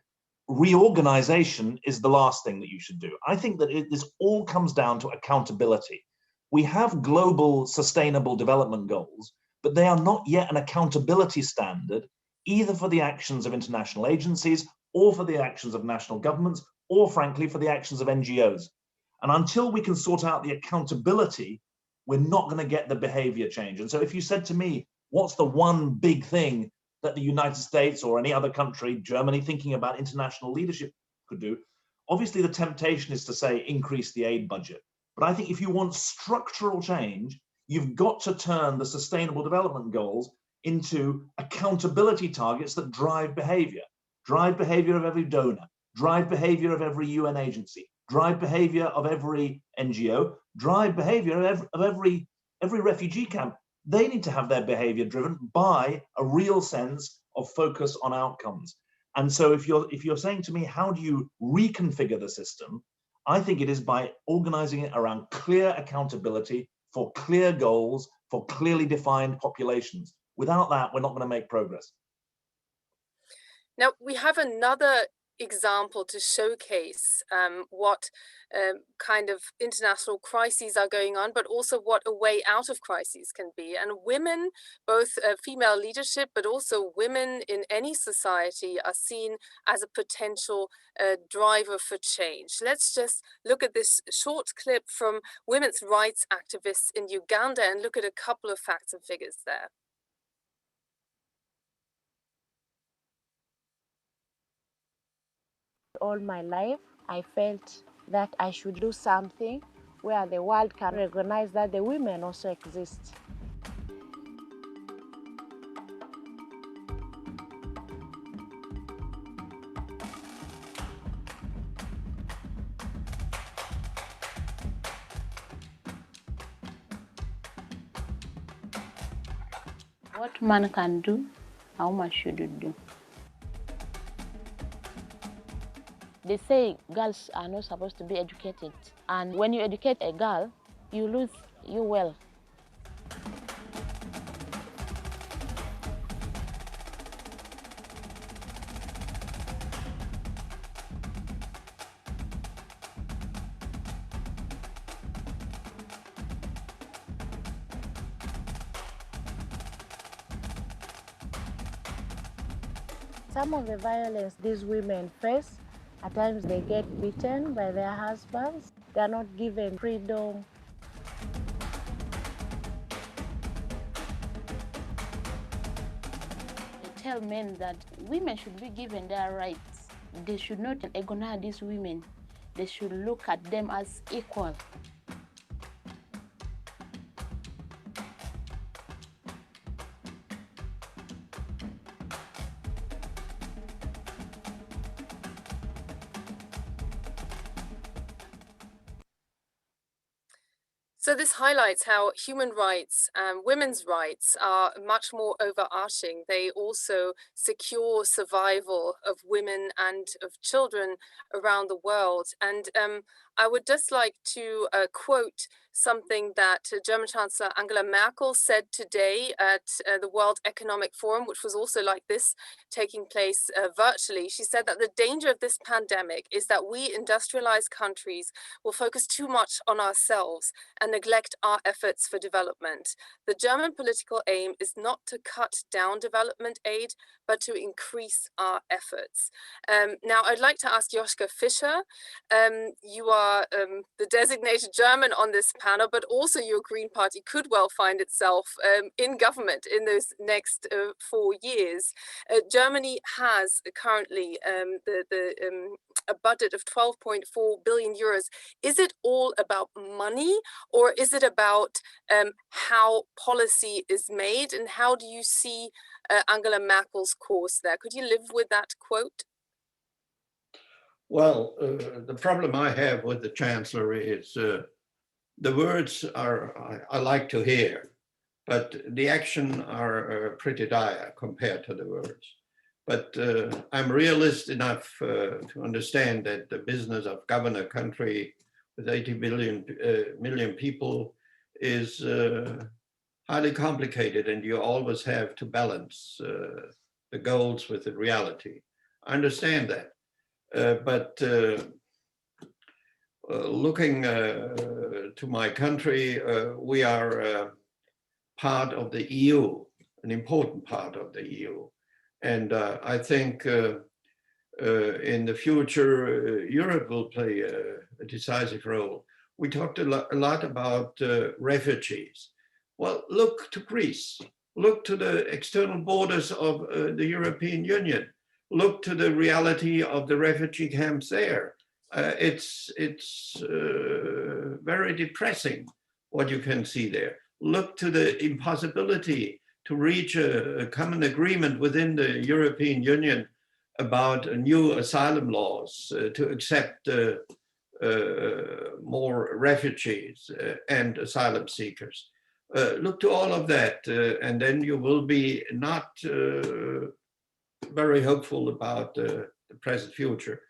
reorganization is the last thing that you should do. I think that this all comes down to accountability. We have global sustainable development goals, but they are not yet an accountability standard, either for the actions of international agencies or for the actions of national governments, or frankly, for the actions of NGOs. And until we can sort out the accountability, we're not going to get the behavior change. And so if you said to me, what's the one big thing that the United States or any other country, Germany, thinking about international leadership could do? Obviously, the temptation is to say, increase the aid budget. But I think if you want structural change, you've got to turn the sustainable development goals into accountability targets that drive behavior of every donor, drive behavior of every UN agency, drive behavior of every NGO, drive behavior of every refugee camp. They need to have their behavior driven by a real sense of focus on outcomes. And so if you're saying to me, how do you reconfigure the system? I think it is by organizing it around clear accountability for clear goals, for clearly defined populations. Without that, we're not going to make progress. Now, we have another example to showcase what kind of international crises are going on, but also what a way out of crises can be. And women, both female leadership, but also women in any society, are seen as a potential driver for change. Let's just look at this short clip from women's rights activists in Uganda and look at a couple of facts and figures there. All my life, I felt that I should do something where the world can recognize that the women also exist. What man can do, a woman should do. They say girls are not supposed to be educated. And when you educate a girl, you lose your wealth. Some of the violence these women face, at times they get beaten by their husbands. They are not given freedom. They tell men that women should be given their rights. They should not agonize these women. They should look at them as equal. So this highlights how human rights and women's rights are much more overarching. They also secure survival of women and of children around the world. And I would just like to quote something that German Chancellor Angela Merkel said today at the World Economic Forum, which was also like this, taking place virtually. She said that the danger of this pandemic is that we industrialized countries will focus too much on ourselves and neglect our efforts for development. The German political aim is not to cut down development aid, but to increase our efforts. Now, I'd like to ask Joschka Fischer. You are the designated German on this panel, but also your Green Party could well find itself in government in those next 4 years. Germany has currently a budget of 12.4 billion euros. Is it all about money, or is it about how policy is made, and how do you see Angela Merkel's course there? Could you live with that quote? Well, the problem I have with the Chancellor is the words are, I like to hear, but the action are pretty dire compared to the words. But I'm realist enough to understand that the business of govern a country with 80 million people is highly complicated, and you always have to balance the goals with the reality. I understand that. But looking to my country, we are part of the EU, an important part of the EU. And I think in the future, Europe will play a decisive role. We talked a lot about refugees. Well, look to Greece. Look to the external borders of the European Union. Look to the reality of the refugee camps there. It's very depressing what you can see there. Look to the impossibility to reach a common agreement within the European Union about new asylum laws to accept more refugees and asylum seekers. Look to all of that, and then you will be not very hopeful about the present future.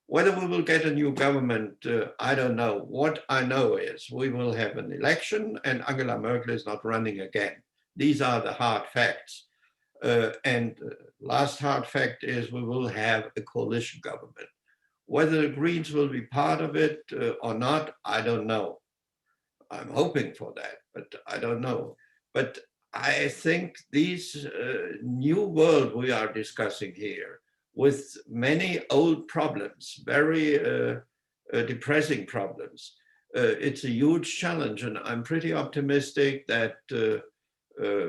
Whether we will get a new government, I don't know. What I know is we will have an election and Angela Merkel is not running again. These are the hard facts. And last hard fact is we will have a coalition government. Whether the Greens will be part of it or not, I don't know. I'm hoping for that, but I don't know. But I think these new world we are discussing here, with many old problems, very depressing problems, it's a huge challenge, and I'm pretty optimistic that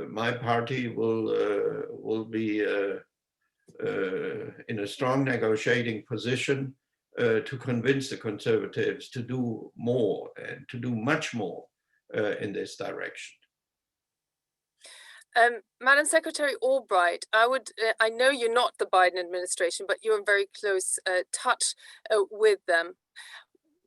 my party will be in a strong negotiating position to convince the Conservatives to do more and to do much more in this direction. Madam Secretary Albright, I know you're not the Biden administration, but you're in very close touch with them.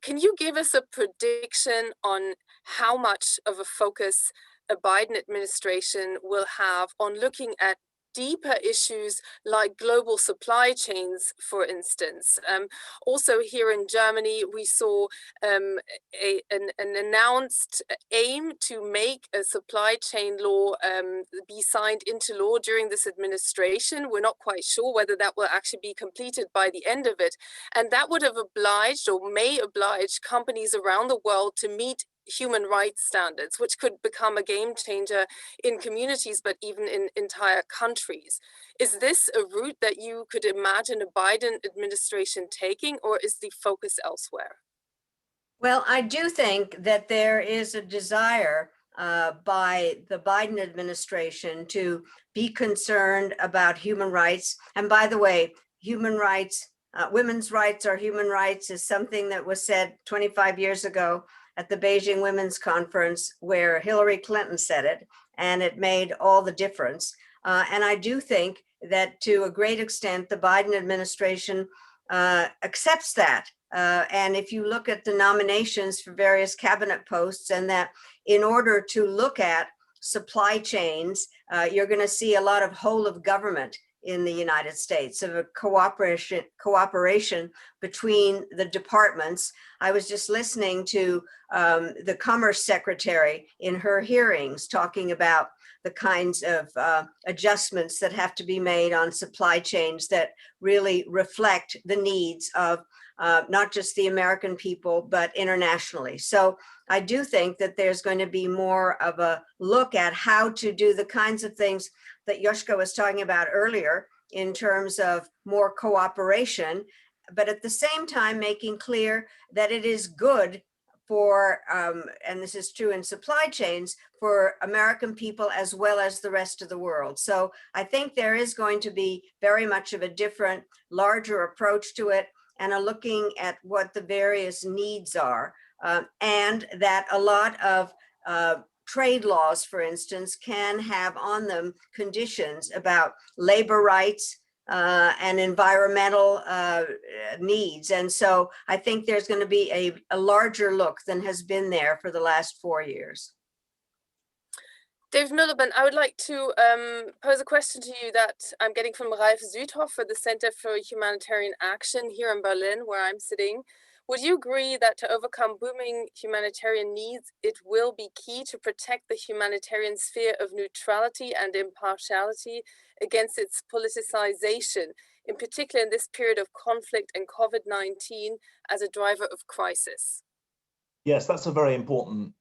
Can you give us a prediction on how much of a focus a Biden administration will have on looking at deeper issues like global supply chains, for instance? Also here in Germany, we saw an announced aim to make a supply chain law be signed into law during this administration. We're not quite sure whether that will actually be completed by the end of it. And that would have obliged or may oblige companies around the world to meet human rights standards, which could become a game changer in communities, but even in entire countries. Is this a route that you could imagine a Biden administration taking, or is the focus elsewhere? Well, I do think that there is a desire by the Biden administration to be concerned about human rights. And by the way, human rights, women's rights are human rights is something that was said 25 years ago at the Beijing Women's Conference, where Hillary Clinton said it, and it made all the difference. And I do think that to a great extent, the Biden administration accepts that. And if you look at the nominations for various cabinet posts, and that in order to look at supply chains, you're going to see a lot of whole of government in the United States, of a cooperation between the departments. I was just listening to the Commerce Secretary in her hearings talking about the kinds of adjustments that have to be made on supply chains that really reflect the needs of not just the American people, but internationally. So I do think that there's going to be more of a look at how to do the kinds of things that Joschka was talking about earlier in terms of more cooperation, but at the same time making clear that it is good for, and this is true in supply chains, for American people as well as the rest of the world. So I think there is going to be very much of a different, larger approach to it, and a looking at what the various needs are, and that a lot of trade laws, for instance, can have on them conditions about labor rights and environmental needs. And so I think there's going to be a larger look than has been there for the last 4 years. Dave Miliband, I would like to pose a question to you that I'm getting from Ralf Südhoff for the Center for Humanitarian Action here in Berlin, where I'm sitting. Would you agree that to overcome booming humanitarian needs, it will be key to protect the humanitarian sphere of neutrality and impartiality against its politicization, in particular in this period of conflict and COVID-19 as a driver of crisis? Yes, that's a very important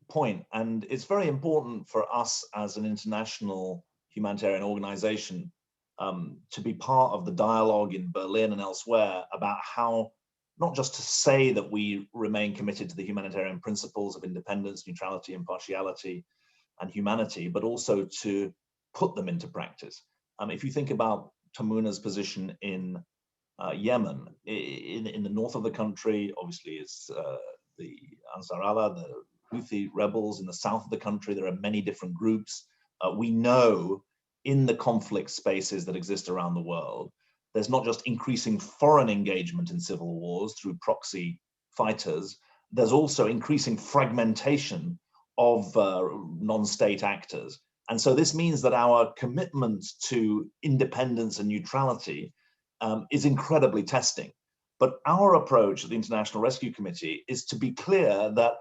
point. And it's very important for us as an international humanitarian organization to be part of the dialogue in Berlin and elsewhere about how not just to say that we remain committed to the humanitarian principles of independence, neutrality, impartiality, and humanity, but also to put them into practice. If you think about Tamuna's position in Yemen, in the north of the country, obviously it's the Ansar Allah, the Houthi rebels. In the south of the country, there are many different groups. We know in the conflict spaces that exist around the world, there's not just increasing foreign engagement in civil wars through proxy fighters, there's also increasing fragmentation of non-state actors. And so this means that our commitment to independence and neutrality is incredibly testing. But our approach at the International Rescue Committee is to be clear that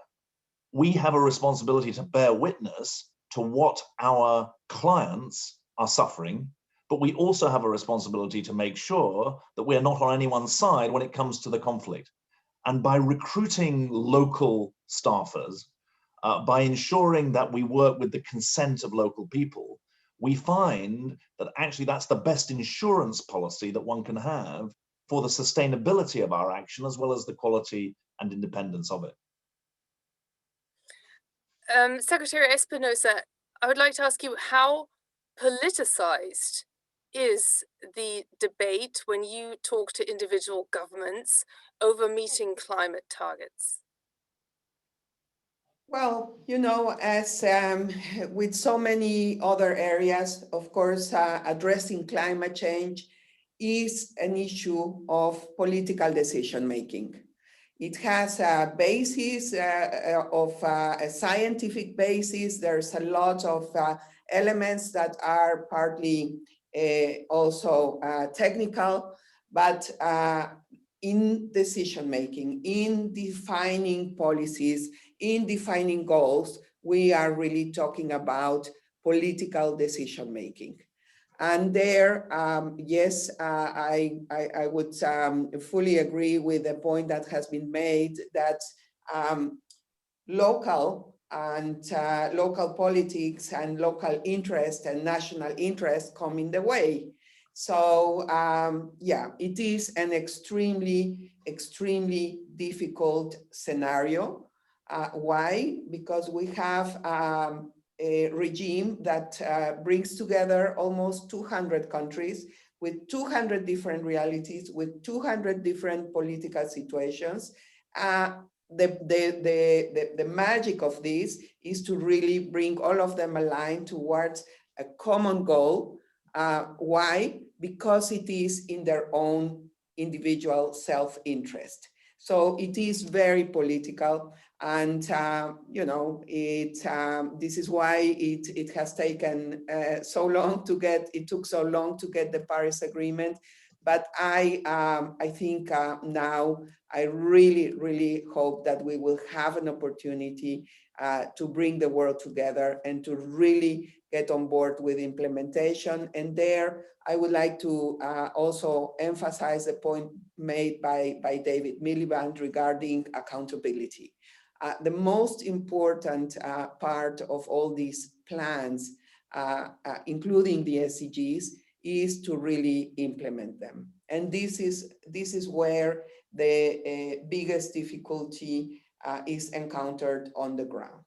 we have a responsibility to bear witness to what our clients are suffering but we also have a responsibility to make sure that we're not on anyone's side when it comes to the conflict. And by recruiting local staffers, by ensuring that we work with the consent of local people, we find that actually that's the best insurance policy that one can have for the sustainability of our action, as well as the quality and independence of it. Secretary Espinosa, I would like to ask you, how politicized is the debate when you talk to individual governments over meeting climate targets? Well, you know, as with so many other areas, of course, addressing climate change is an issue of political decision-making. It has a basis of a scientific basis. There's a lot of elements that are partly also technical, but in decision-making, in defining policies, in defining goals, we are really talking about political decision-making. And there, yes, I would fully agree with the point that has been made that local politics and local interest and national interest come in the way. So yeah, it is an extremely difficult scenario. Why? Because we have a regime that brings together almost 200 countries with 200 different realities, with 200 different political situations. The magic of this is to really bring all of them aligned towards a common goal. Why? Because it is in their own individual self-interest. So it is very political, and you know, this is why it has taken so long to get. It took so long to get the Paris Agreement. But I think now I really hope that we will have an opportunity to bring the world together and to really get on board with implementation. And there, I would like to also emphasize the point made by David Miliband regarding accountability. The most important part of all these plans, including the SDGs, is to really implement them. And this is where the biggest difficulty is encountered on the ground.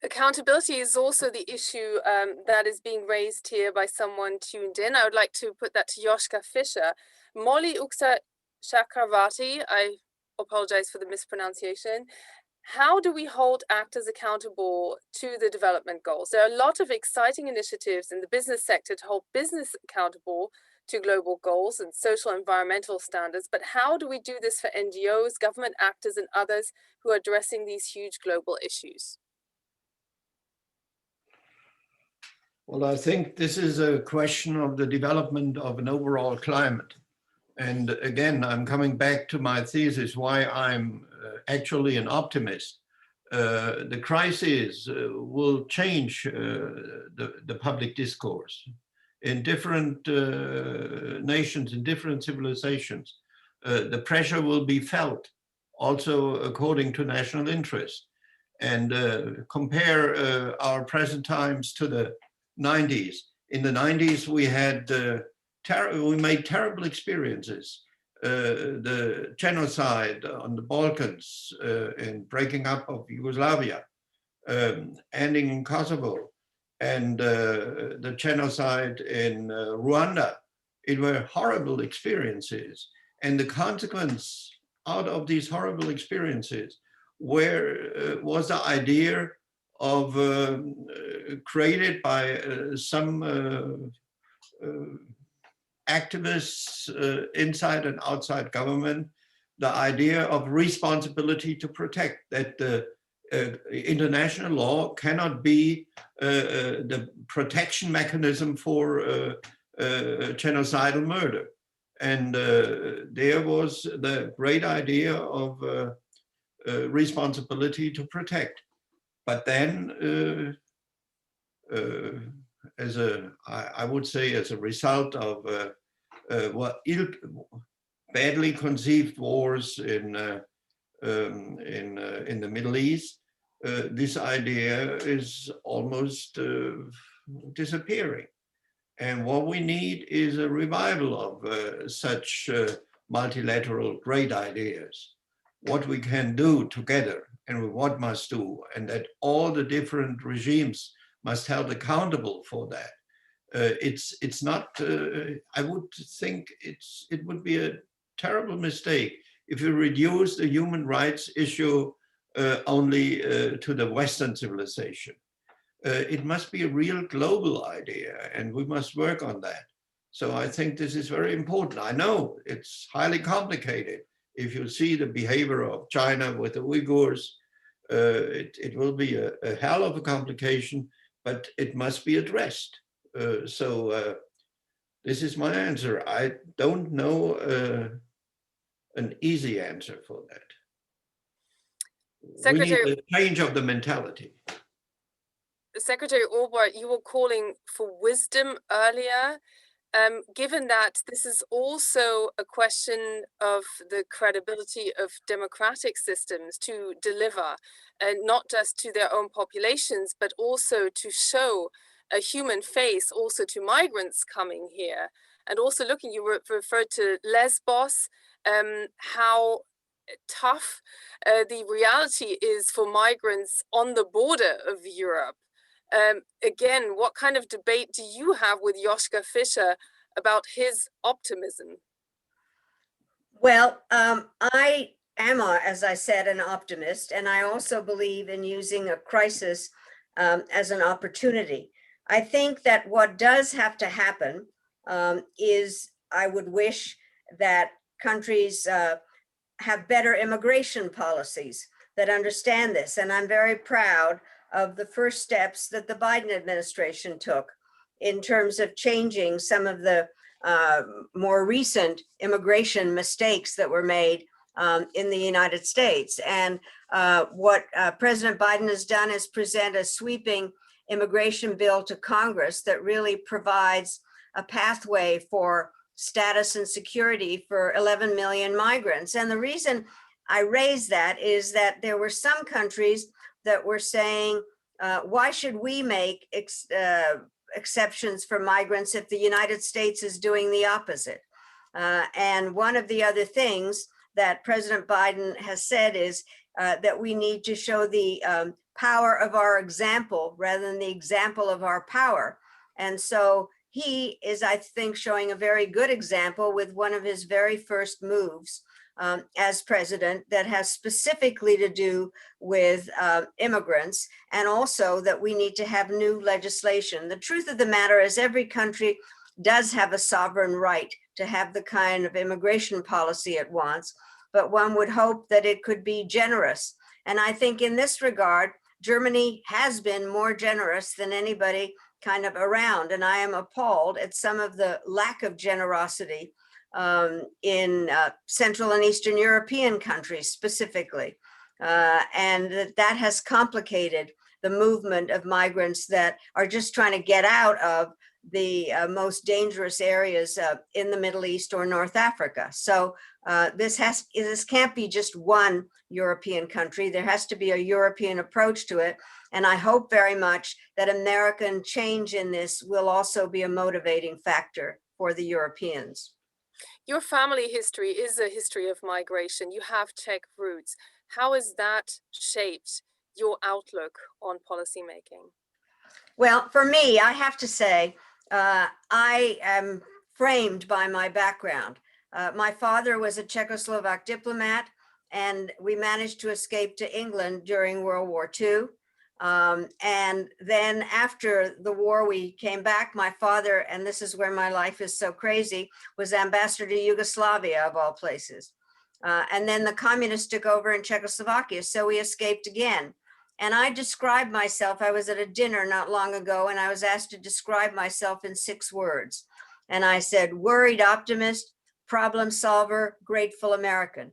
Accountability is also the issue that is being raised here by someone tuned in. I would like to put that to Joschka Fischer. Molly Uksa Chakravarti, I apologize for the mispronunciation. How do we hold actors accountable to the development goals? There are a lot of exciting initiatives in the business sector to hold business accountable to global goals and social and environmental standards, but how do we do this for NGOs, government actors, and others who are addressing these huge global issues? Well, I think this is a question of the development of an overall climate. And again, I'm coming back to my thesis, why I'm actually an optimist. The crisis will change the public discourse in different nations, in different civilizations. The pressure will be felt also according to national interest. And compare our present times to the 90s. In the 90s, we had we made terrible experiences. The genocide on the Balkans and breaking up of Yugoslavia, ending in Kosovo, and the genocide in Rwanda. It were horrible experiences. And the consequence out of these horrible experiences was the idea of created by some activists inside and outside government, the idea of responsibility to protect, that the international law cannot be the protection mechanism for genocidal murder. And there was the great idea of responsibility to protect. But then I would say, as a result of badly conceived wars in the Middle East, this idea is almost disappearing. And what we need is a revival of such multilateral great ideas, what we can do together and what must do, and that all the different regimes must held accountable for that. It's not, I would think it would be a terrible mistake if you reduce the human rights issue only to the Western civilization. It must be a real global idea, and we must work on that. So I think this is very important. I know it's highly complicated. If you see the behavior of China with the Uyghurs, it will be a hell of a complication, but it must be addressed. This is my answer. I don't know an easy answer for that. Secretary, we need a change of the mentality. Secretary Albright, you were calling for wisdom earlier. Given that this is also a question of the credibility of democratic systems to deliver, not just to their own populations, but also to show a human face also to migrants coming here. And also looking, you referred to Lesbos, how tough the reality is for migrants on the border of Europe. Again, what kind of debate do you have with Joschka Fischer about his optimism? Well, I am, as I said, an optimist, and I also believe in using a crisis as an opportunity. I think that what does have to happen is I would wish that countries have better immigration policies that understand this. And I'm very proud of the first steps that the Biden administration took in terms of changing some of the more recent immigration mistakes that were made in the United States. And what President Biden has done is present a sweeping immigration bill to Congress that really provides a pathway for status and security for 11 million migrants. And the reason I raise that is that there were some countries that were saying, why should we make exceptions for migrants if the United States is doing the opposite? And one of the other things that President Biden has said is that we need to show the power of our example rather than the example of our power. And so he is, I think, showing a very good example with one of his very first moves as president that has specifically to do with immigrants, and also that we need to have new legislation. The truth of the matter is every country does have a sovereign right to have the kind of immigration policy it wants, but one would hope that it could be generous. And I think in this regard, Germany has been more generous than anybody kind of around. And I am appalled at some of the lack of generosity in Central and Eastern European countries specifically. And that has complicated the movement of migrants that are just trying to get out of the most dangerous areas in the Middle East or North Africa. So this can't be just one European country. There has to be a European approach to it. And I hope very much that American change in this will also be a motivating factor for the Europeans. Your family history is a history of migration. You have Czech roots. How has that shaped your outlook on policymaking? Well, for me, I have to say, I am framed by my background. My father was a Czechoslovak diplomat, and we managed to escape to England during World War II. And then after the war, we came back. My father, and this is where my life is so crazy, was ambassador to Yugoslavia, of all places. And then the communists took over in Czechoslovakia, so we escaped again. And I described myself, I was at a dinner not long ago, and I was asked to describe myself in 6 words. And I said, worried optimist, problem solver, grateful American.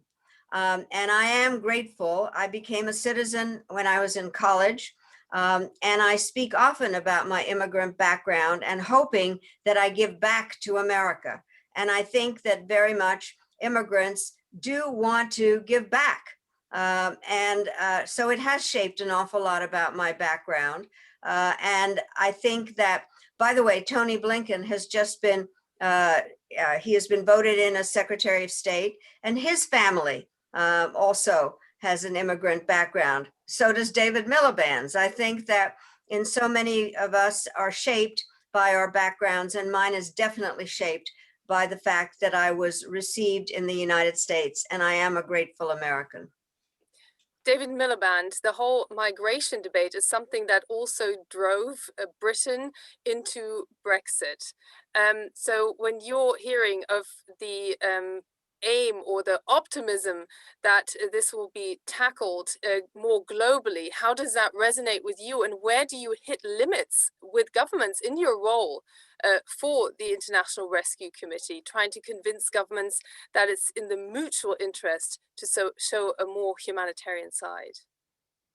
And I am grateful. I became a citizen when I was in college. And I speak often about my immigrant background and hoping that I give back to America. And I think that very much immigrants do want to give back. So it has shaped an awful lot about my background. And I think that, by the way, Tony Blinken has just been, he has been voted in as Secretary of State, and his family also has an immigrant background. So does David Miliband's. I think that in so many of us are shaped by our backgrounds, and mine is definitely shaped by the fact that I was received in the United States, and I am a grateful American. David Miliband, the whole migration debate is something that also drove Britain into Brexit. So when you're hearing of the aim or the optimism that this will be tackled more globally, how does that resonate with you, and where do you hit limits with governments in your role for the International Rescue Committee, trying to convince governments that it's in the mutual interest to show a more humanitarian side?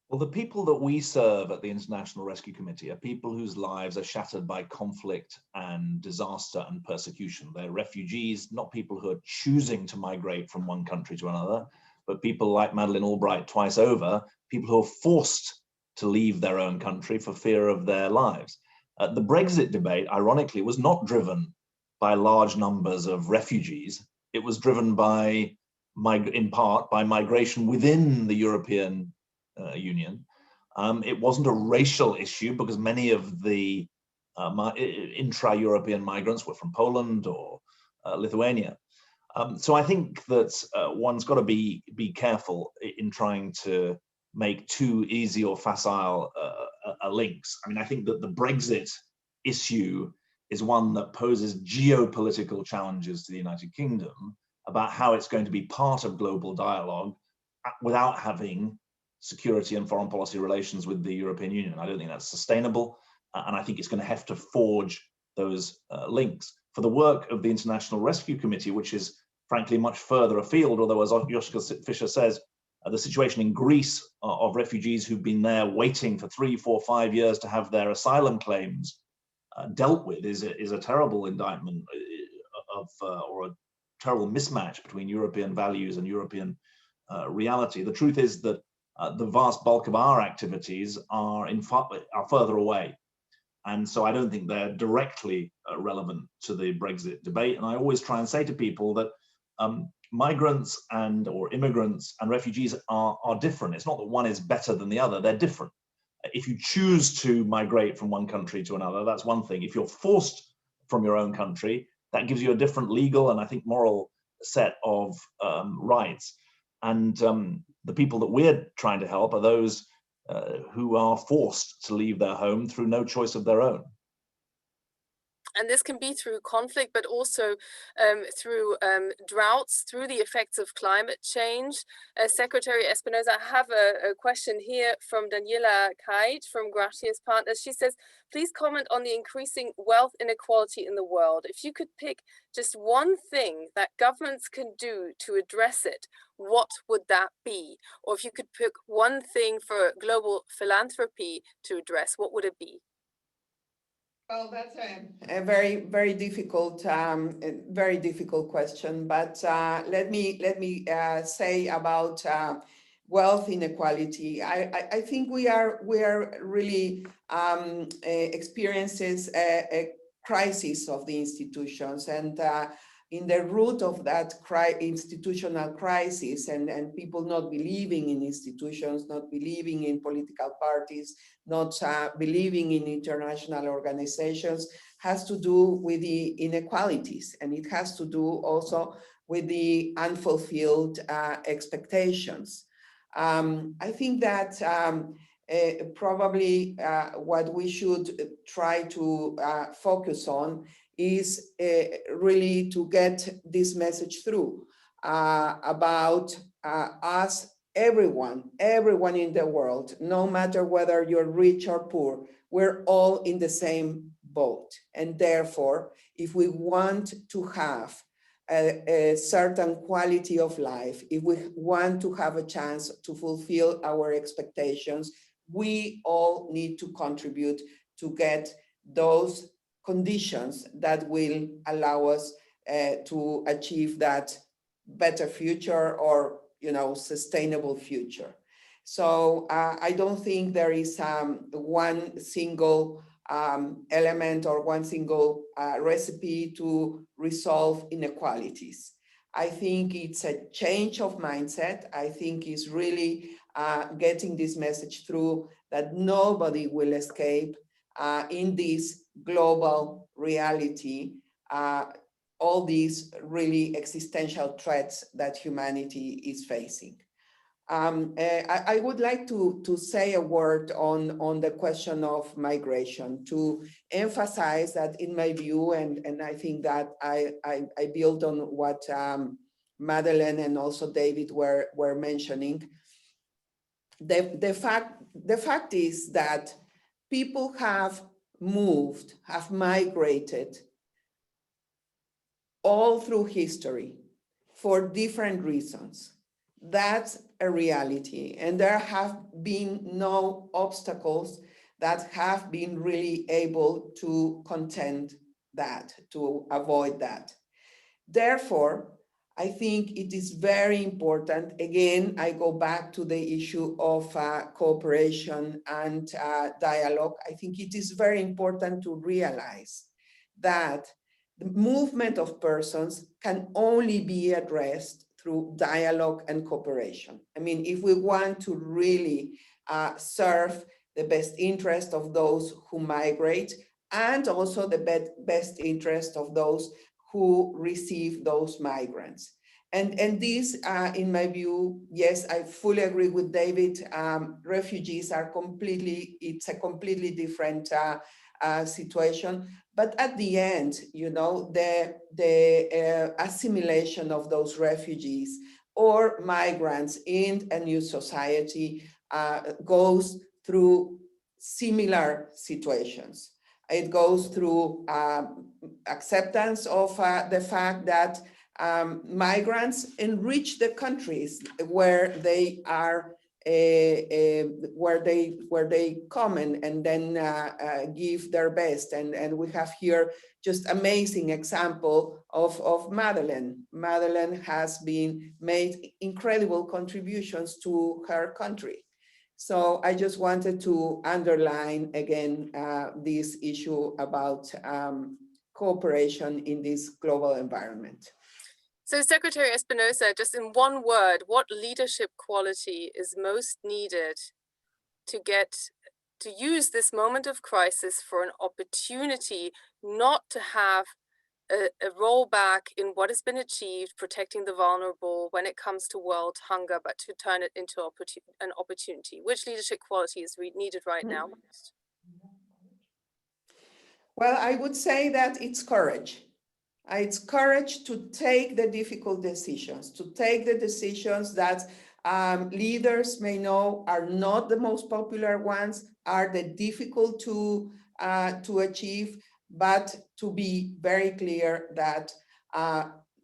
Well, the people that we serve at the International Rescue Committee are people whose lives are shattered by conflict and disaster and persecution. They're refugees, not people who are choosing to migrate from one country to another, but people like Madeleine Albright twice over, people who are forced to leave their own country for fear of their lives. The Brexit debate, ironically, was not driven by large numbers of refugees. It was driven by, in part, by migration within the European Union. It wasn't a racial issue because many of the intra-European migrants were from Poland or Lithuania. So I think that one's got to be careful in trying to make too easy or facile links. I mean, I think that the Brexit issue is one that poses geopolitical challenges to the United Kingdom about how it's going to be part of global dialogue without having security and foreign policy relations with the European Union. I don't think that's sustainable, and I think it's going to have to forge those links. For the work of the International Rescue Committee, which is frankly much further afield, although as Joschka Fischer says, the situation in Greece of refugees who've been there waiting for 3, 4, 5 years to have their asylum claims dealt with is a terrible indictment of, or a terrible mismatch between European values and European reality. The truth is that the vast bulk of our activities are further away. And so I don't think they're directly relevant to the Brexit debate. And I always try and say to people that migrants or immigrants and refugees are different. It's not that one is better than the other, they're different. If you choose to migrate from one country to another, that's one thing. If you're forced from your own country, that gives you a different legal and I think moral set of rights. And the people that we're trying to help are those who are forced to leave their home through no choice of their own. And this can be through conflict, but also through droughts, through the effects of climate change. Secretary Espinosa, I have a question here from Daniela Kite from Gratias Partners. She says, please comment on the increasing wealth inequality in the world. If you could pick just one thing that governments can do to address it, what would that be? Or if you could pick one thing for global philanthropy to address, what would it be? Well, that's a very, very difficult question. But let me say about wealth inequality. I think we are really experiences a crisis of the institutions, and in the root of that institutional crisis and people not believing in institutions, not believing in political parties, not believing in international organizations, has to do with the inequalities, and it has to do also with the unfulfilled expectations. I think that probably what we should try to focus on is really to get this message through about us, everyone in the world, no matter whether you're rich or poor, we're all in the same boat. And therefore, if we want to have a certain quality of life, if we want to have a chance to fulfill our expectations, we all need to contribute to get those conditions that will allow us to achieve that better future, or sustainable future. So I don't think there is one single element or one single recipe to resolve inequalities. I think it's a change of mindset. I think it's really getting this message through that nobody will escape in this global reality, all these really existential threats that humanity is facing. I would like to say a word on the question of migration, to emphasize that in my view, and I think that I build on what Madeleine and also David were mentioning. The fact is that people have moved, have migrated all through history for different reasons. That's a reality, and there have been no obstacles that have been really able to contend that, to avoid that. Therefore, I think it is very important. Again, I go back to the issue of cooperation and dialogue. I think it is very important to realize that the movement of persons can only be addressed through dialogue and cooperation. I mean, if we want to really serve the best interest of those who migrate, and also the best interest of those who receive those migrants. And this, in my view, yes, I fully agree with David. Refugees are it's a completely different situation. But at the end, the assimilation of those refugees or migrants in a new society goes through similar situations. It goes through acceptance of the fact that migrants enrich the countries where they are, where they come and then give their best. And we have here just amazing example of Madeleine. Madeleine has made incredible contributions to her country. So I just wanted to underline again this issue about cooperation in this global environment. So Secretary Espinosa, just in one word, what leadership quality is most needed to use this moment of crisis for an opportunity not to have a rollback in what has been achieved, protecting the vulnerable when it comes to world hunger, but to turn it into an opportunity? Which leadership quality is needed right now? Well, I would say that it's courage. It's courage to take the difficult decisions, to take the decisions that leaders may know are not the most popular ones, are the difficult to achieve, but to be very clear that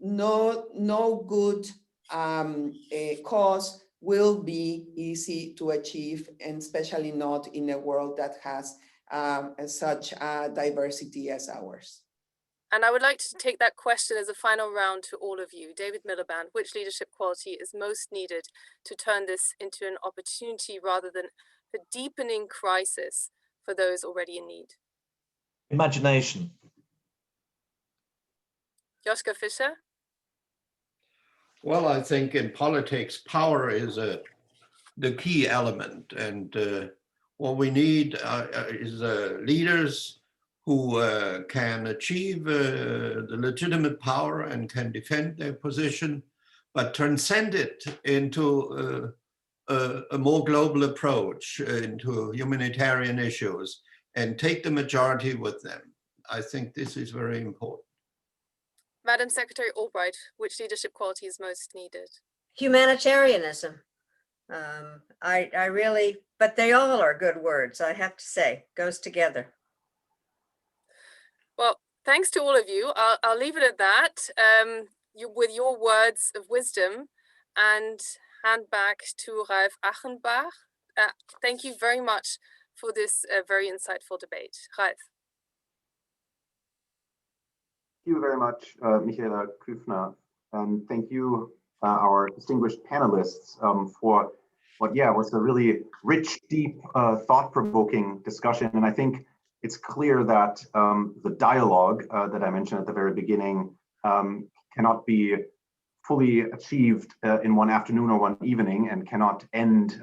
no good cause will be easy to achieve, and especially not in a world that has such diversity as ours. And I would like to take that question as a final round to all of you. David Miliband, which leadership quality is most needed to turn this into an opportunity rather than a deepening crisis for those already in need? Imagination. Joschka Fischer? Well, I think in politics, power is the key element. And what we need is leaders who can achieve the legitimate power and can defend their position, but transcend it into a more global approach, into humanitarian issues, and take the majority with them. I think this is very important. Madam Secretary Albright, which leadership quality is most needed? Humanitarianism. I really, but they all are good words, I have to say, goes together. Well, thanks to all of you. I'll leave it at that with your words of wisdom, and hand back to Ralf Achenbach, Thank you very much for this very insightful debate. Ralf. Thank you very much, Michaela, Küfner, and thank you, our distinguished panelists, for what, was a really rich, deep, thought-provoking discussion. And I think it's clear that the dialogue that I mentioned at the very beginning cannot be fully achieved in one afternoon or one evening and cannot end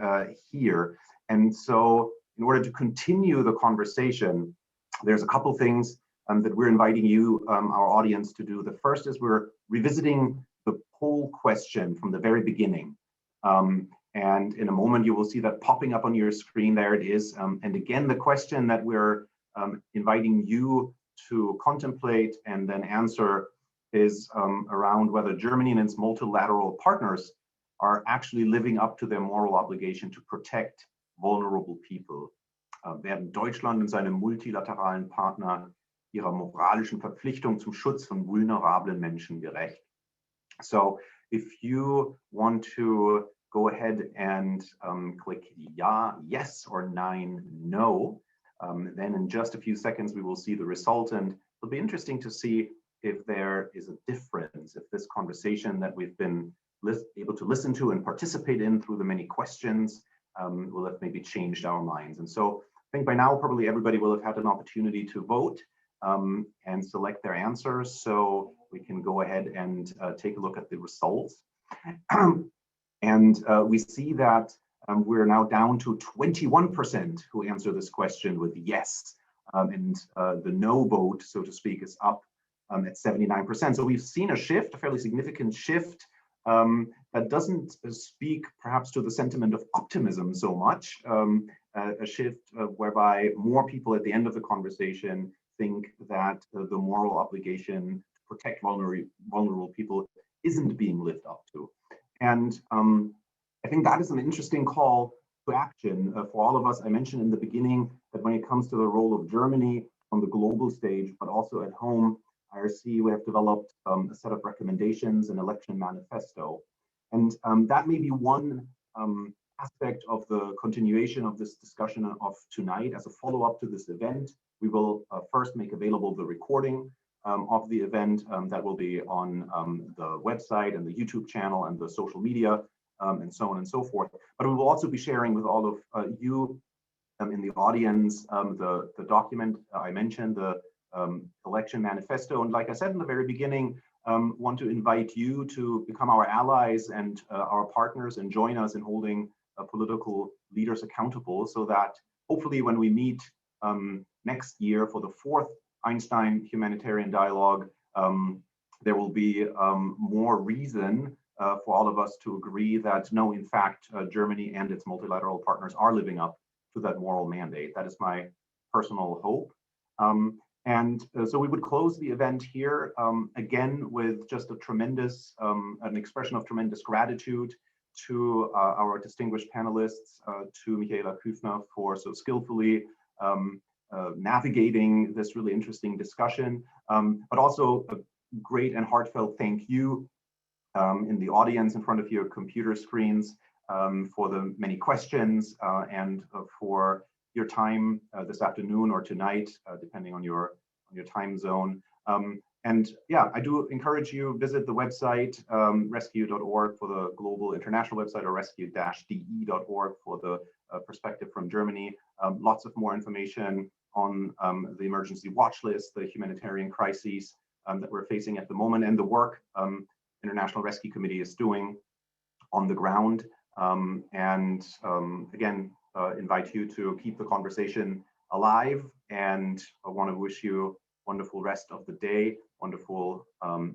here. And so in order to continue the conversation, there's a couple things that we're inviting you, our audience, to do. The first is we're revisiting the poll question from the very beginning. And in a moment, you will see that popping up on your screen. There it is. And again, the question that we're inviting you to contemplate and then answer is around whether Germany and its multilateral partners are actually living up to their moral obligation to protect vulnerable people. Werden Deutschland und seine multilateralen Partner ihrer moralischen Verpflichtung zum Schutz von vulnerablen Menschen gerecht? So if you want to go ahead and click yes or no, then in just a few seconds we will see the result, and it'll be interesting to see if there is a difference, if this conversation that we've been able to listen to and participate in through the many questions will have maybe changed our minds. And so I think by now probably everybody will have had an opportunity to vote and select their answers, so we can go ahead and take a look at the results. And we see that we're now down to 21% who answer this question with yes, and the no vote, so to speak, is up at 79%. So we've seen a shift, a fairly significant shift that doesn't speak perhaps to the sentiment of optimism so much, a shift whereby more people at the end of the conversation think that the moral obligation to protect vulnerable people isn't being lived up to. And I think that is an interesting call to action for all of us. I mentioned in the beginning that when it comes to the role of Germany on the global stage, but also at home, IRC, we have developed a set of recommendations, an election manifesto. And that may be one aspect of the continuation of this discussion of tonight. As a follow-up to this event, we will first make available the recording of the event that will be on the website and the YouTube channel and the social media and so on and so forth. But we will also be sharing with all of you in the audience the document I mentioned, the election manifesto. And like I said in the very beginning, want to invite you to become our allies and our partners and join us in holding political leaders accountable, so that hopefully when we meet next year for the 4th Einstein Humanitarian Dialogue, there will be more reason for all of us to agree that no, in fact, Germany and its multilateral partners are living up to that moral mandate. That is my personal hope. So we would close the event here again with just a tremendous, an expression of tremendous gratitude to our distinguished panelists, to Michaela Küfner for so skillfully navigating this really interesting discussion, but also a great and heartfelt thank you in the audience in front of your computer screens for the many questions and for your time this afternoon or tonight, depending on your time zone. And yeah, I do encourage you visit the website rescue.org for the global international website, or rescue-de.org for the perspective from Germany. Lots of more information on the emergency watch list, the humanitarian crises that we're facing at the moment, and the work International Rescue Committee is doing on the ground. Again, invite you to keep the conversation alive, and I want to wish you a wonderful rest of the day, wonderful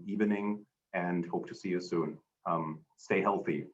evening, and hope to see you soon. Stay healthy.